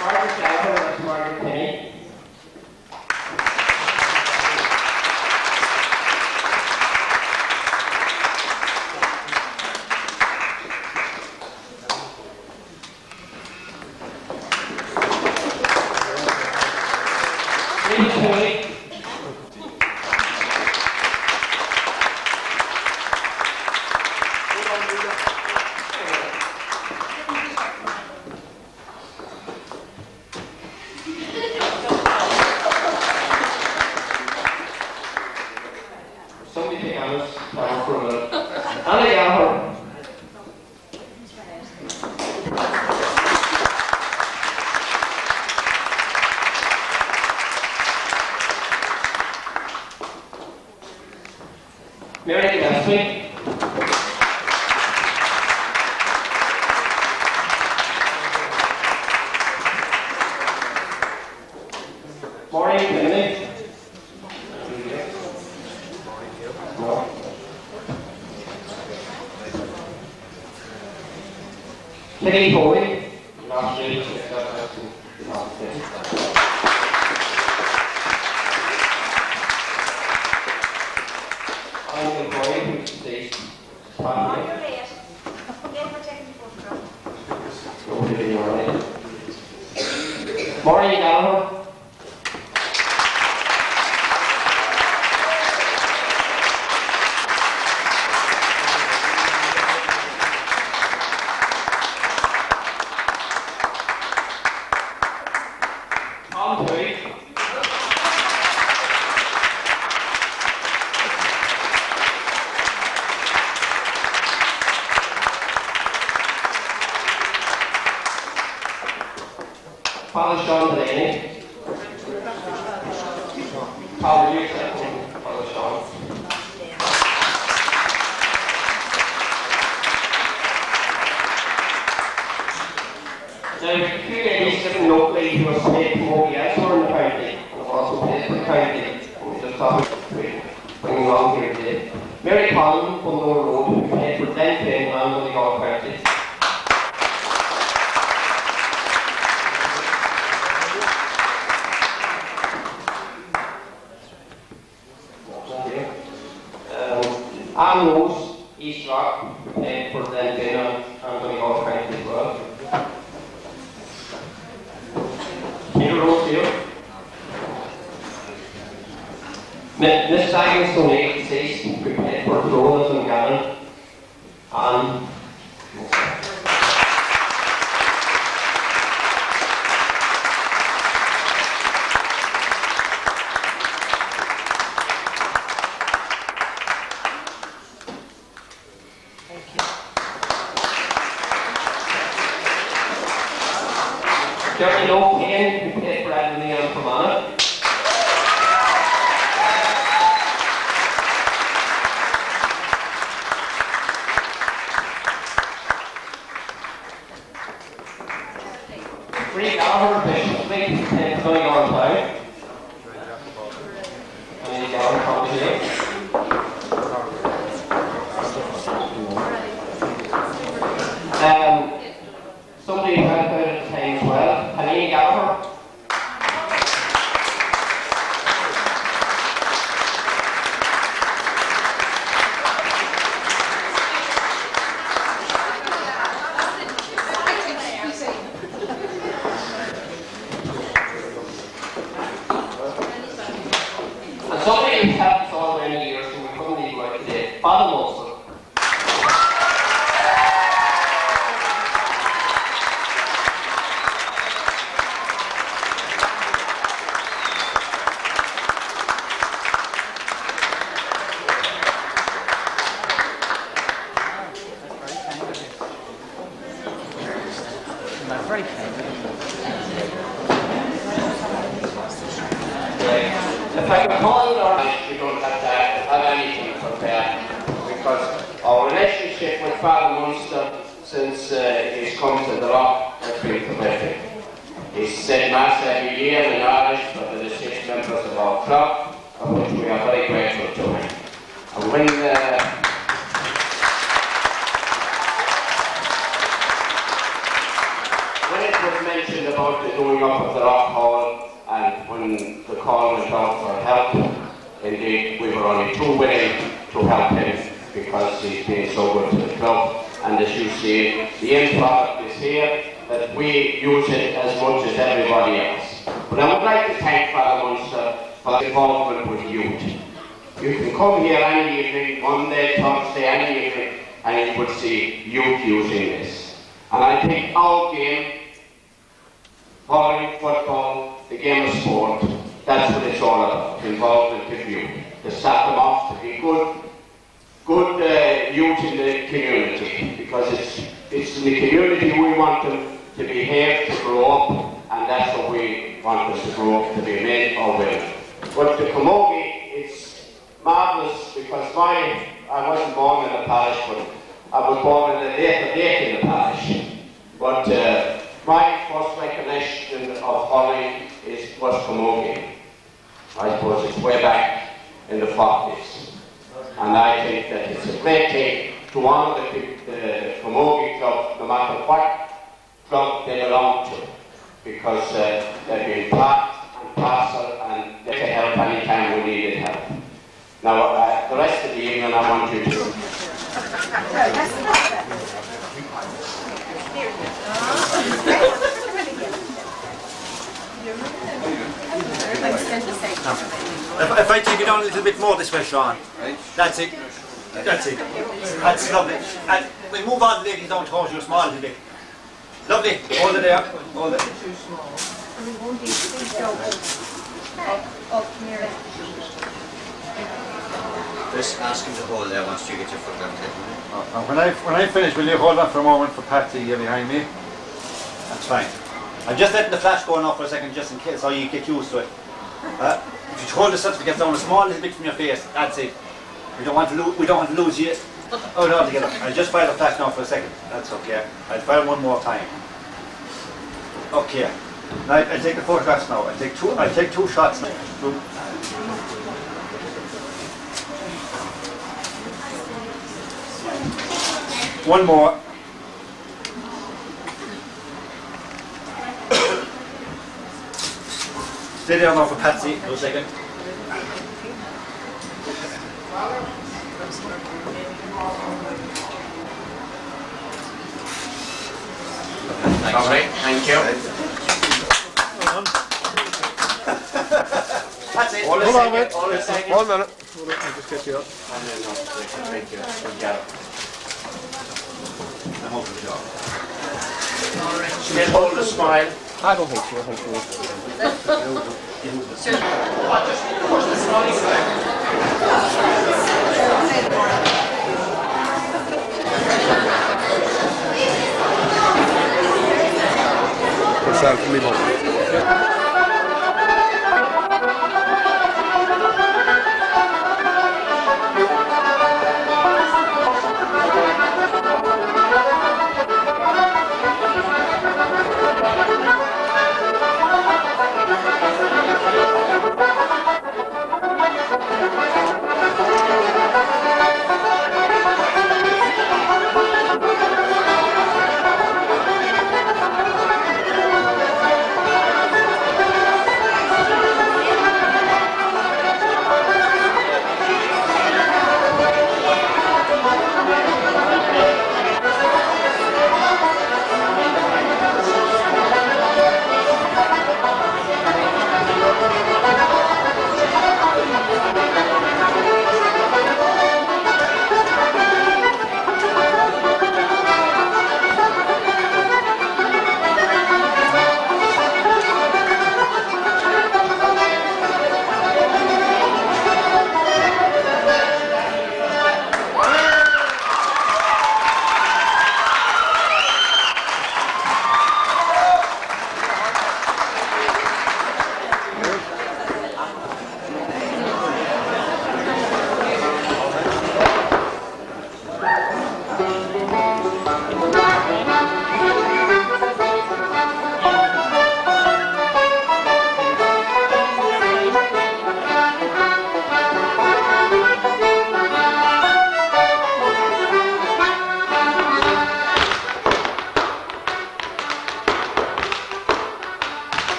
Margaret Gallagher and Margaret Kenny. Somebody take Anna's down for a minute. Anna Gallagher. Mary Gillespie. Maureen Kennedy. No. Kitty Hoey. Last year, I'm the boy who's deceased. Maureen Gallagher. Tom Hoey. Ballyshannon Delaney. How will you accept Ballyshannon? Now, a few ladies living locally who have played Kamogi elsewhere in the county and have also played for the county, and we just thought we'd bring them along here today. Mary Collin from Lower Road, who played for Denfin and Donegal County. Anne Rose, East Rock, who played for Denfin and Donegal County as well. Rose here. Miss Agnes O'Neill, deceased, who played for Clones and Gannon. And And somebody who's helped us all many years who we couldn't leave right today, Father Molson. Very kind. If I can call it our we don't have to have anything prepared because our relationship with Father Munster since he's come to the Rock has been terrific. He's said Mass every year in Irish for the 6 members of our club, of which we are very grateful to him. And when it was mentioned about the going up of the Rock Hall, and when the call went out for help, indeed we were only too willing to help him because he's been so good to the club. And as you see, the end product is here, that we use it as much as everybody else. But I would like to thank Father Munster for the involvement with youth. You can come here any evening, Monday, Thursday, any evening, and you would see youth using this. And I think our game, hurling, football, the game of sport, that's what it's all about, involvement of youth. To start them off to be good youth in the community, because it's in the community we want them to behave, to grow up, and that's what we want us to grow up to be, men or women. But the Kamogi, it's marvellous because I wasn't born in the parish, but I was born in the later date in the parish. But my first recollection of hurling was Camogie. I suppose it's way back in the 40s. And I think that it's a great thing to honour the Camogie club, no matter what club they belong to, because they've been part and parcel and they can help any time we needed help. Now, the rest of the evening I want you to... If I take it down a little bit more this way, Sean. That's it. That's it. That's lovely. And we move on, ladies, down towards you small a little bit. Lovely. Hold it there. Hold it. Just ask him to hold there once you get your foot down there. And when I finish, will you hold on for a moment for Patsy here behind me? That's fine. I'm just letting the flash go on for a second, just in case, so you get used to it. If you hold the certificate down a small little bit from your face, that's it. We don't want to lose you. Oh no, together. I'll just fire the flash now for a second. That's okay. I'll fire one more time. Okay. Now I'll take the photographs now. I'll take two shots now. One more. Stay there now for Patsy for a second. Lovely, thank you. That's it. Hold on a minute. Hold a second. 1 minute. I'll just get you up. Thank you. Good job. I'm over the job. Still hold a smile. I don't think so. Yourself, me mum.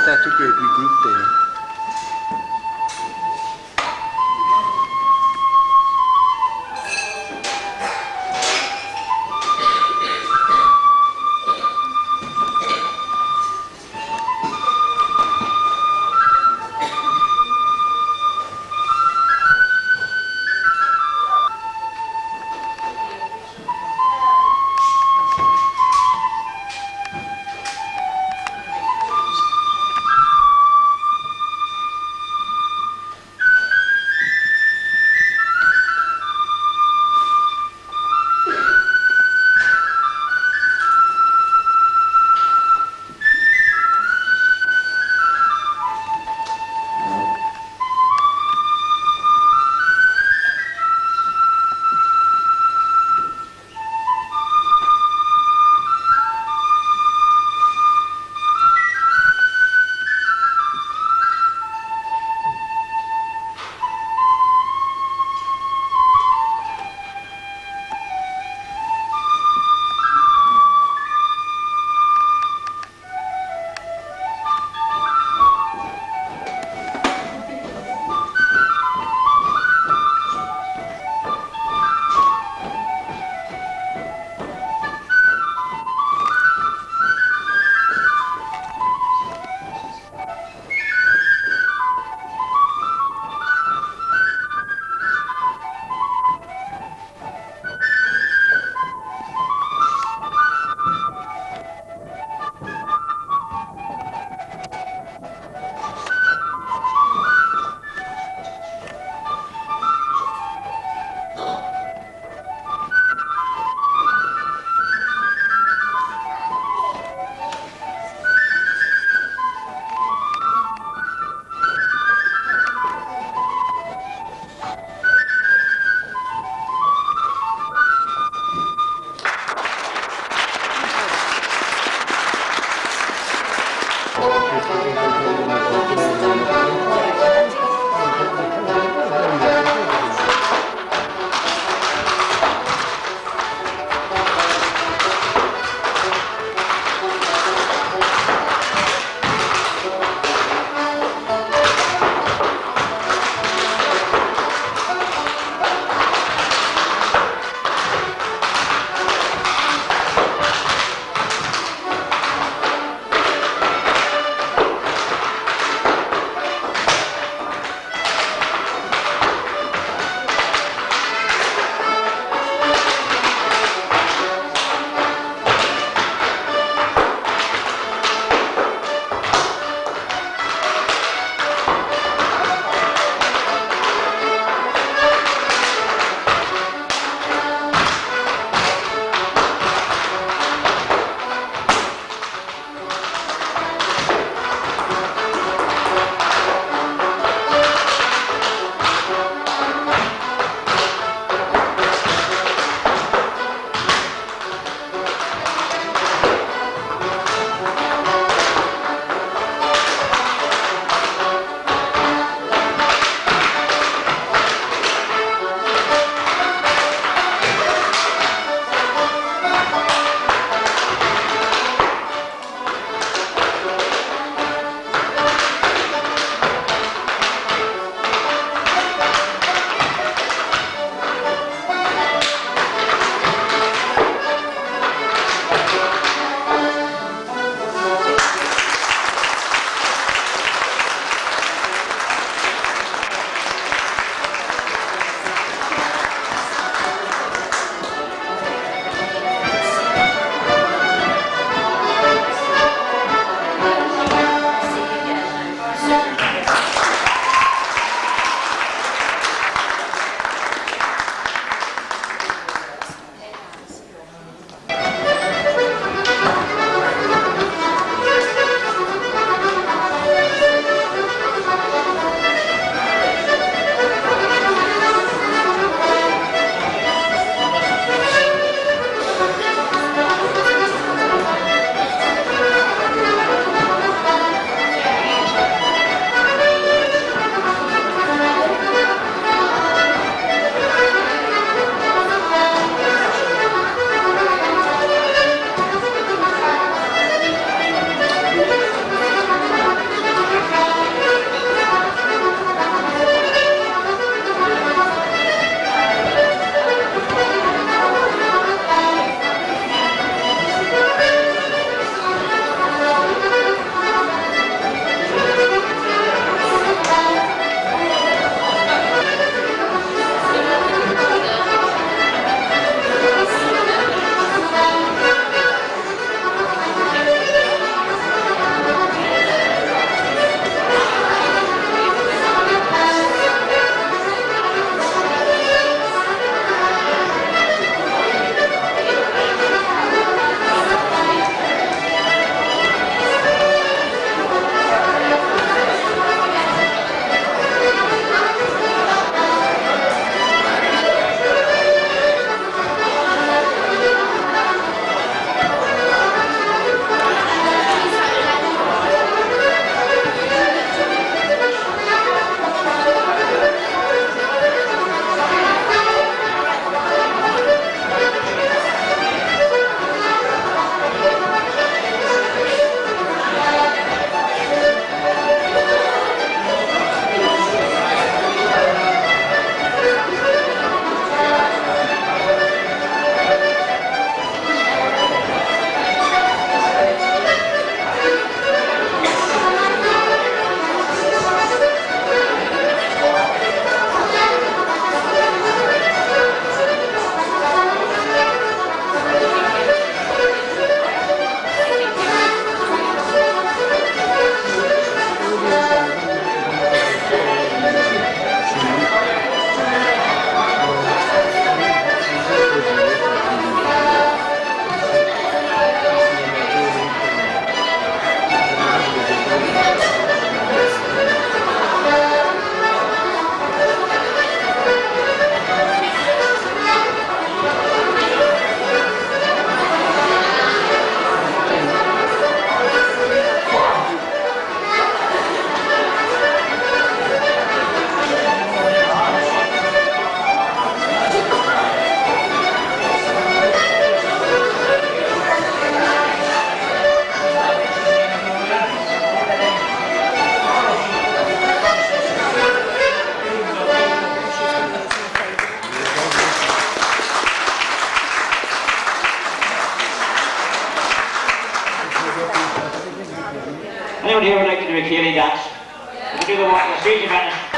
that's a great wee group there. Anyone here would like to do a Keely dance? We can do the walk on the street, you vanish.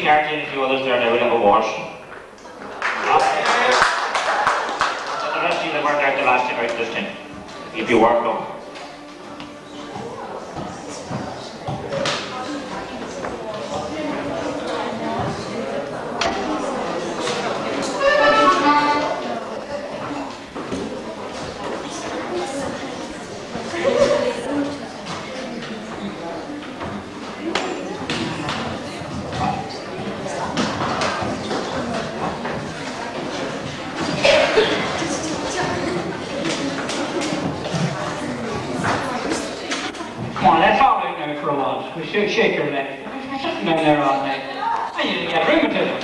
Garty and a few others there now will have awards. The rest of you that weren't there the last time out this time, if you worked up. Come on, let's all out now for a while. We should shake your leg. You're sitting down there all night. And you get rheumatism.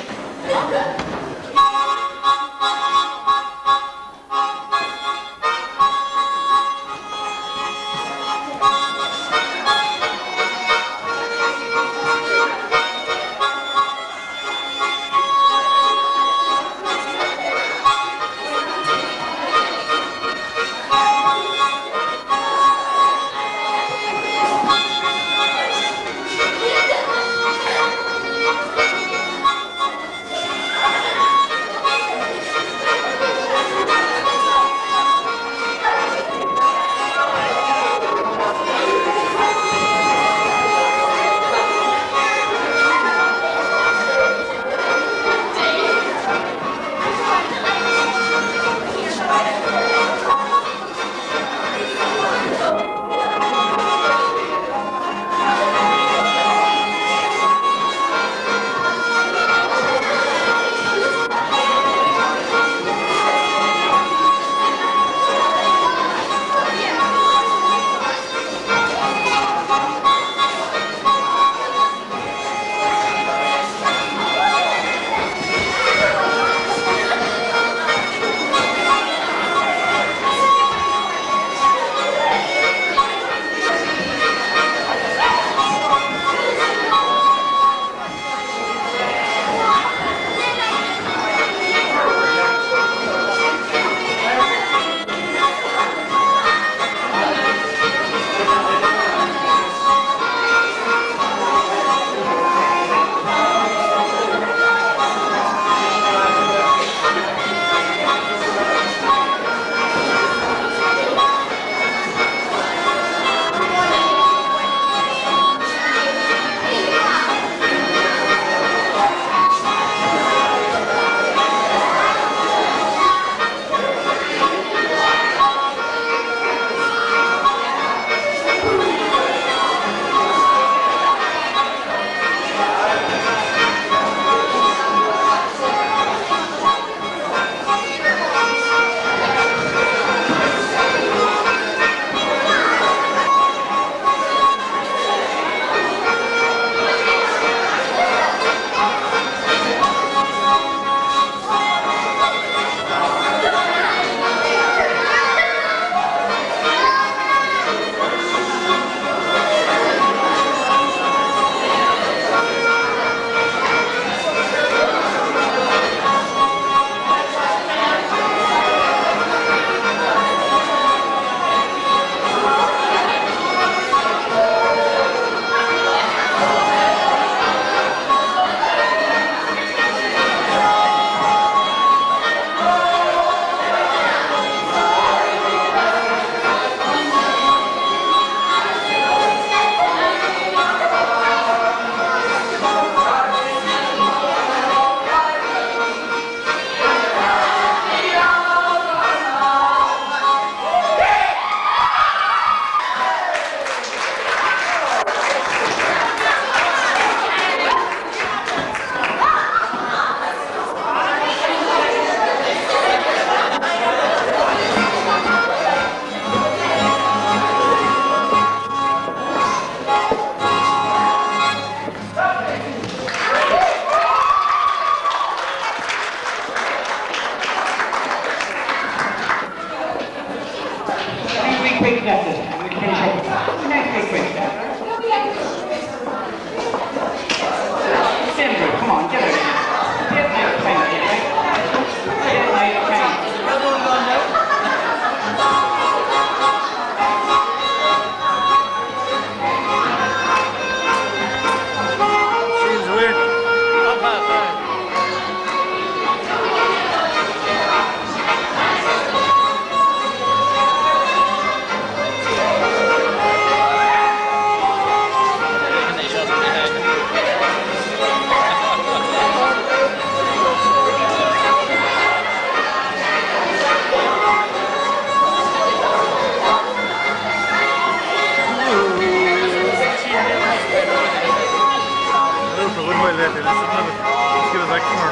Give us that corner.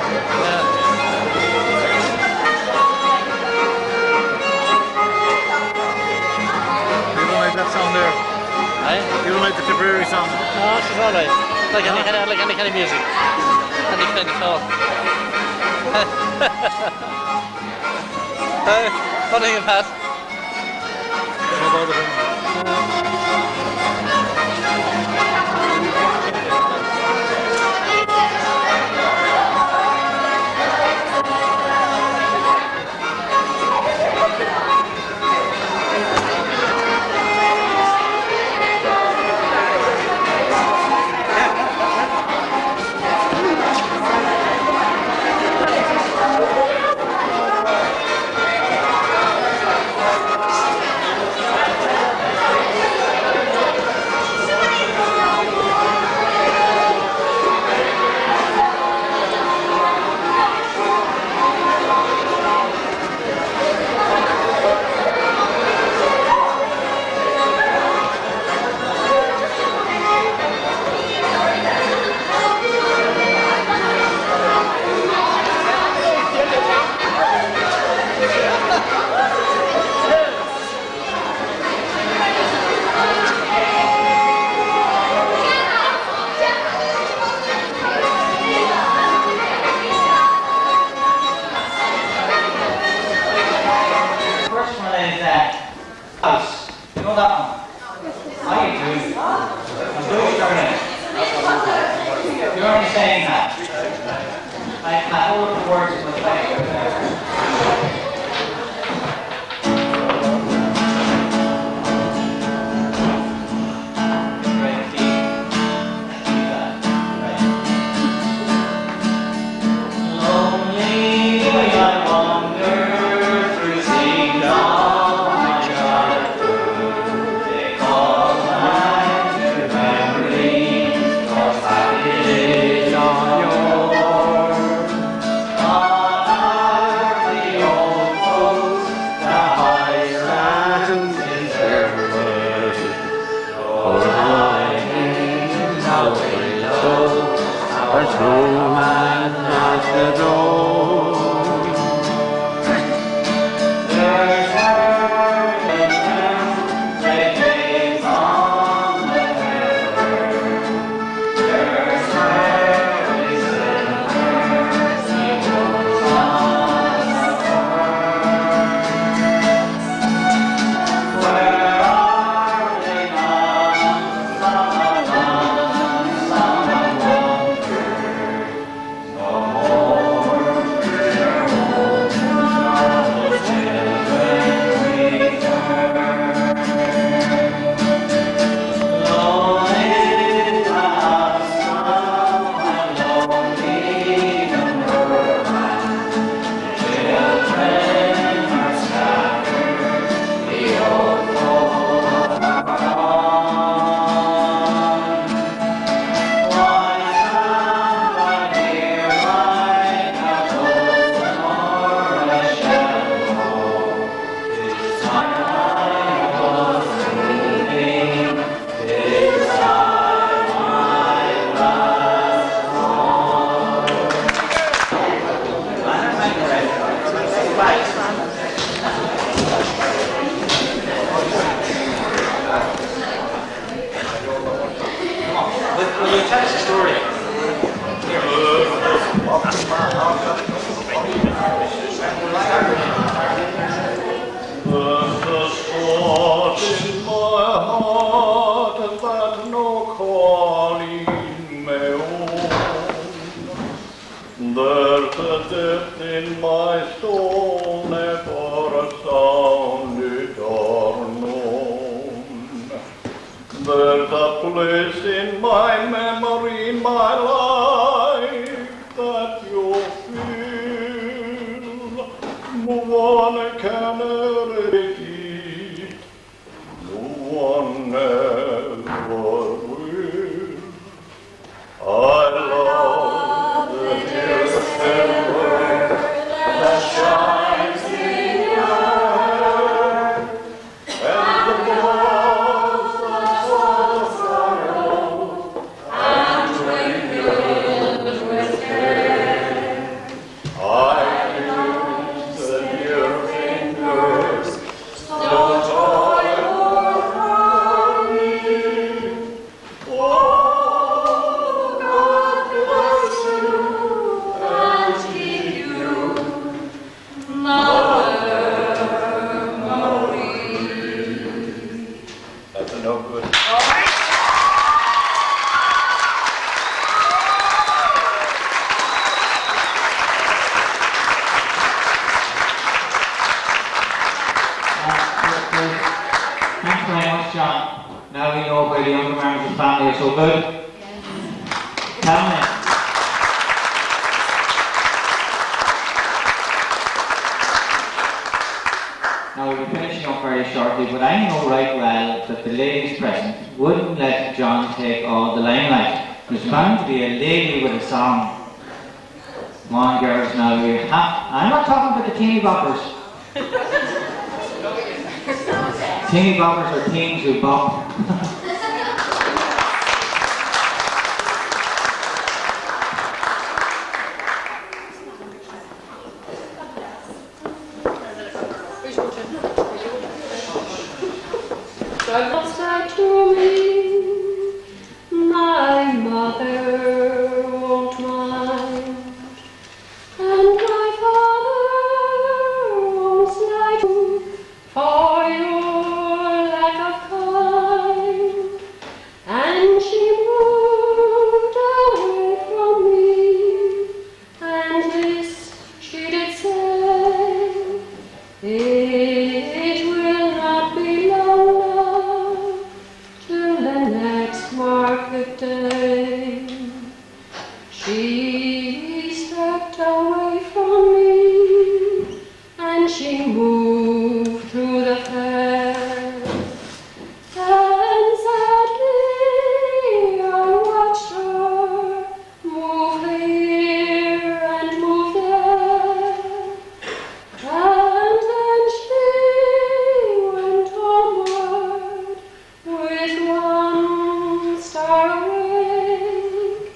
You don't like that sound there? You don't like the Tipperary sound? No, she's alright. Like any kind of music. Any kind of talk. What do you think, Pat? No bother him. House. You know that one? I do. I'm doing it. You're only saying that. I hold the words in my the younger members of the family are so good? Tell me. Now we'll be finishing up very shortly, but I know right well that the ladies present wouldn't let John take all the limelight. There's bound to be a lady with a song. Come on, girls, now we have. I'm not talking about the teeny boppers. Teeny boppers are teens who bop. God was like to me, my mother won't mind, and my father won't slide for your lack of kind, and she moved away from me, and this she did say, it will not be long till the next market day. She stepped away from me, and she moved through the fair. And sadly I watched her move here and move there. And then she went homeward with one star awake,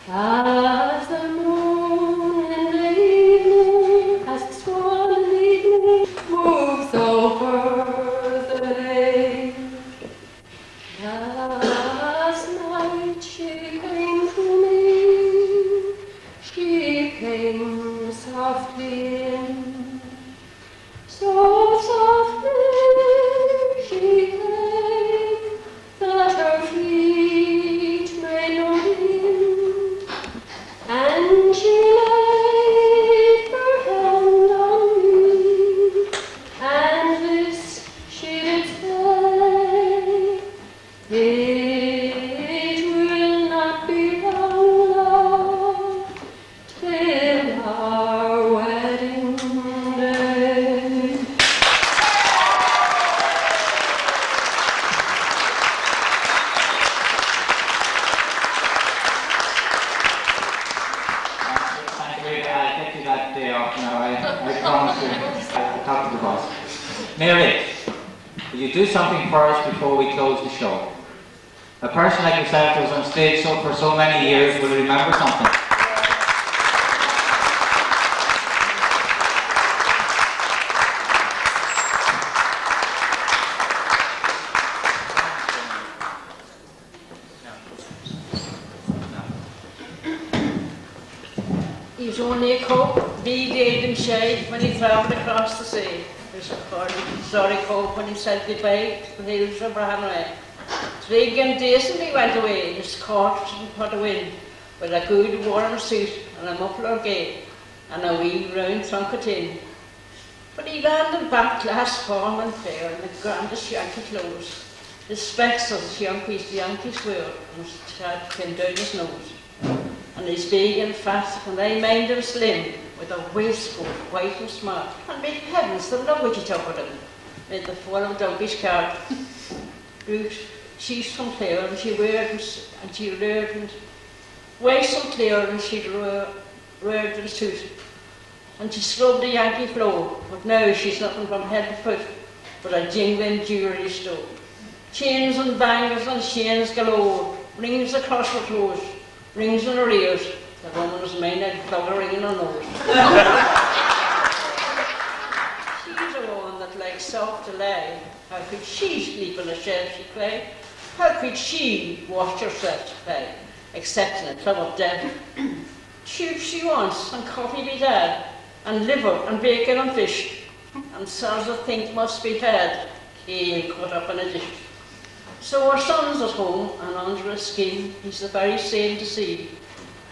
as the moon in the evening, as the swan in the evening moves over the lake. Last night she came to me, she came softly in, so softly she came that her feet made no din, and she laid her hand on me, and this she did say, it will not be long till our wedding day. Thank you. I'll get you that day off now. I promise you. I'll talk to the boss. Mary, will you do something for us before we close the show? A person like yourself who was on stage for so many years will remember something. He was only a cope, be and shade when he travelled across the sea. There's a sorry cope when he said goodbye to the hills of Branway. 3 days and he went away, his coat and put a wind, with a good warm suit and a muffler gay, and a wee round trunket in. But he landed back last fall and fair in the grandest Yankee clothes. His spectacles, Yankees wear, and his hat came down his nose. And he's big and fat, and I mind him slim, with a waistcoat, white and smart. And made heavens, the luggage he took with him, made the full of Douglas cart. Ruth, she's from Clare, and she reared and waist from Clare, and she reared and suit. And she scrubbed the Yankee floor, but now she's nothing from head to foot, but a jingling jewellery store. Chains and bangles and chains galore, rings across her toes, rings in her ears. The woman was mine, I'd plug a ring in her nose. She's a woman that likes soft to lie. How could she sleep in a shed, she cried? How could she wash herself to play, except in a club of death? Tube she wants, and coffee be had, and liver, and bacon, and fish, and sounds of things must be had, kale cut up in a dish. So our son's at home, and under a skin, he's the very same to see,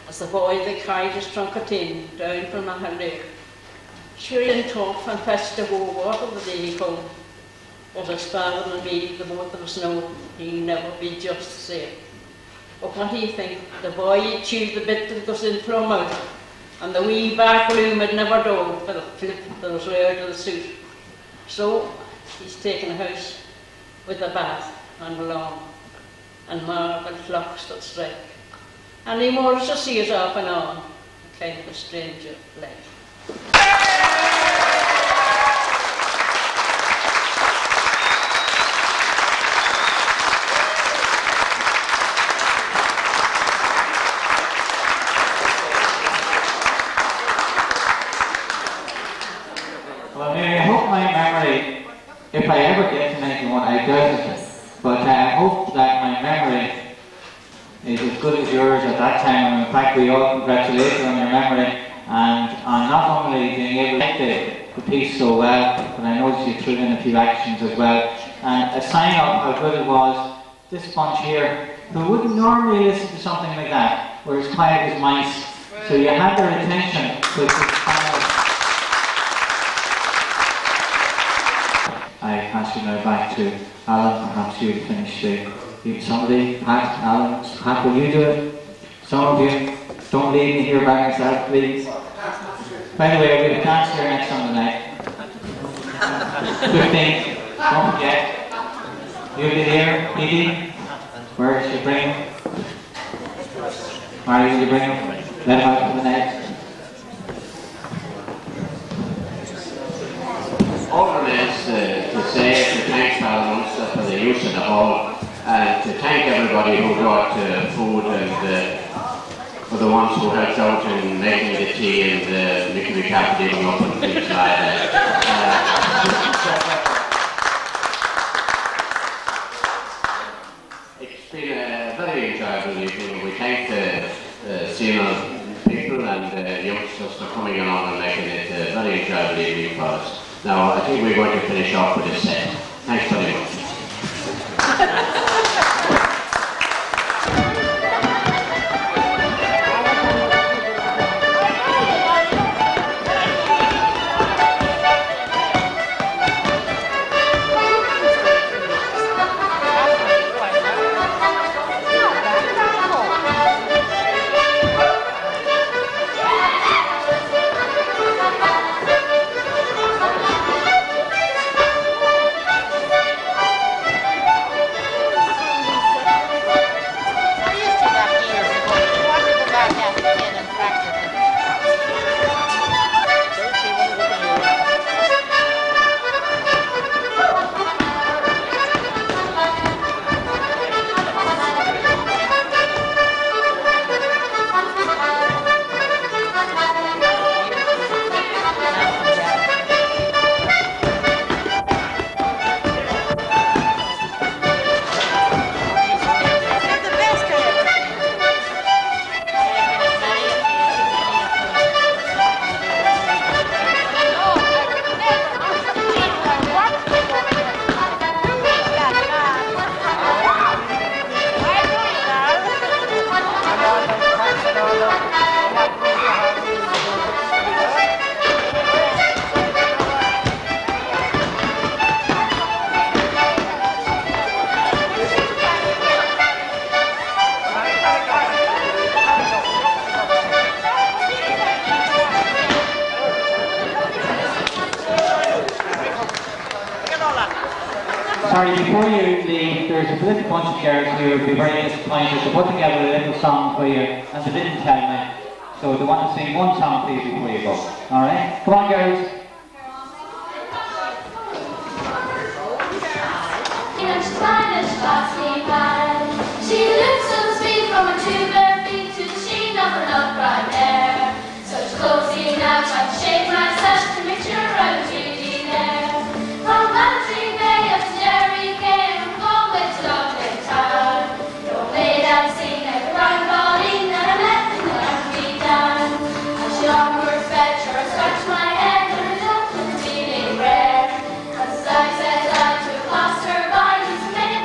as the boy that carried his trunk of tin down from Mahonry. Sure he didn't talk and fetched the whole water the day he come. But his father and me, the both of us know he'll never be just the same. But what do you think? The boy he'd chew the bit that goes in from out, and the wee back room had never done for the flip that was right out of the suit. So he's taken a house with a bath and a lawn and marble clocks that strike. And he more to see us off and on, a kind of a stranger life. Well, I hope my memory, if I ever get to 91, I doubt it, but I hope that my memory is as good as yours at that time, and in fact we all congratulate you on your memory and on not only being able to make the piece so well, but I noticed you threw in a few actions as well. And a sign of how good it was, this bunch here, who wouldn't normally listen to something like that, were as quiet as mice, so you had their attention, which was final. I pass you now back to Alan. Perhaps you'll finish somebody, Pat, Alan. Pat, will you do it? Some of you, don't leave me here by myself, please. By the way, we have a dance here next Sunday night. 15th, don't forget. You'll be here, Edie. Where should you bring him? Mary, will you bring him? Let him out for the next. All it is to say to thank Ballymunster for the use of the hall, and to thank everybody who brought food, and for the ones who helped out in making the tea and making the coffee up and things like that. It's been a very enjoyable evening. We thank the senior people and youngsters for coming along and making it a very enjoyable evening for us. Now, I think we're going to finish off with a set. Thanks very much. Sorry, before you leave, there's a little bunch of girls who would be very disappointed to put together a little song for you, and they didn't tell me. So they want to sing one song please before you go. Alright? Come on, girls. She looks so sweet from her two bare feet to the sheen of her love bright hair. Such close now, try to shake myself to make sure I was really there. From Ballyshannon Bay up to Derry came from Galway to Dublin town. Don't lay down sing like a round calling that I left in the country down. As she onward fed, sure I scratched my head when I looked at the feeling rare. As I said I to pass her by, who's many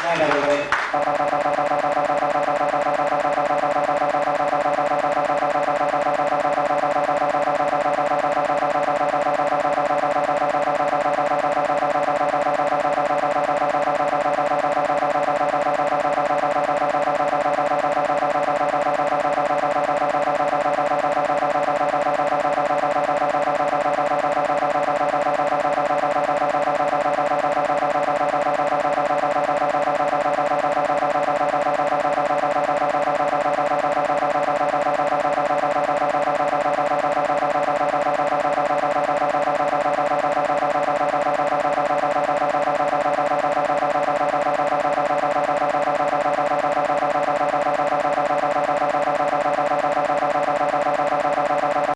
Night, everybody.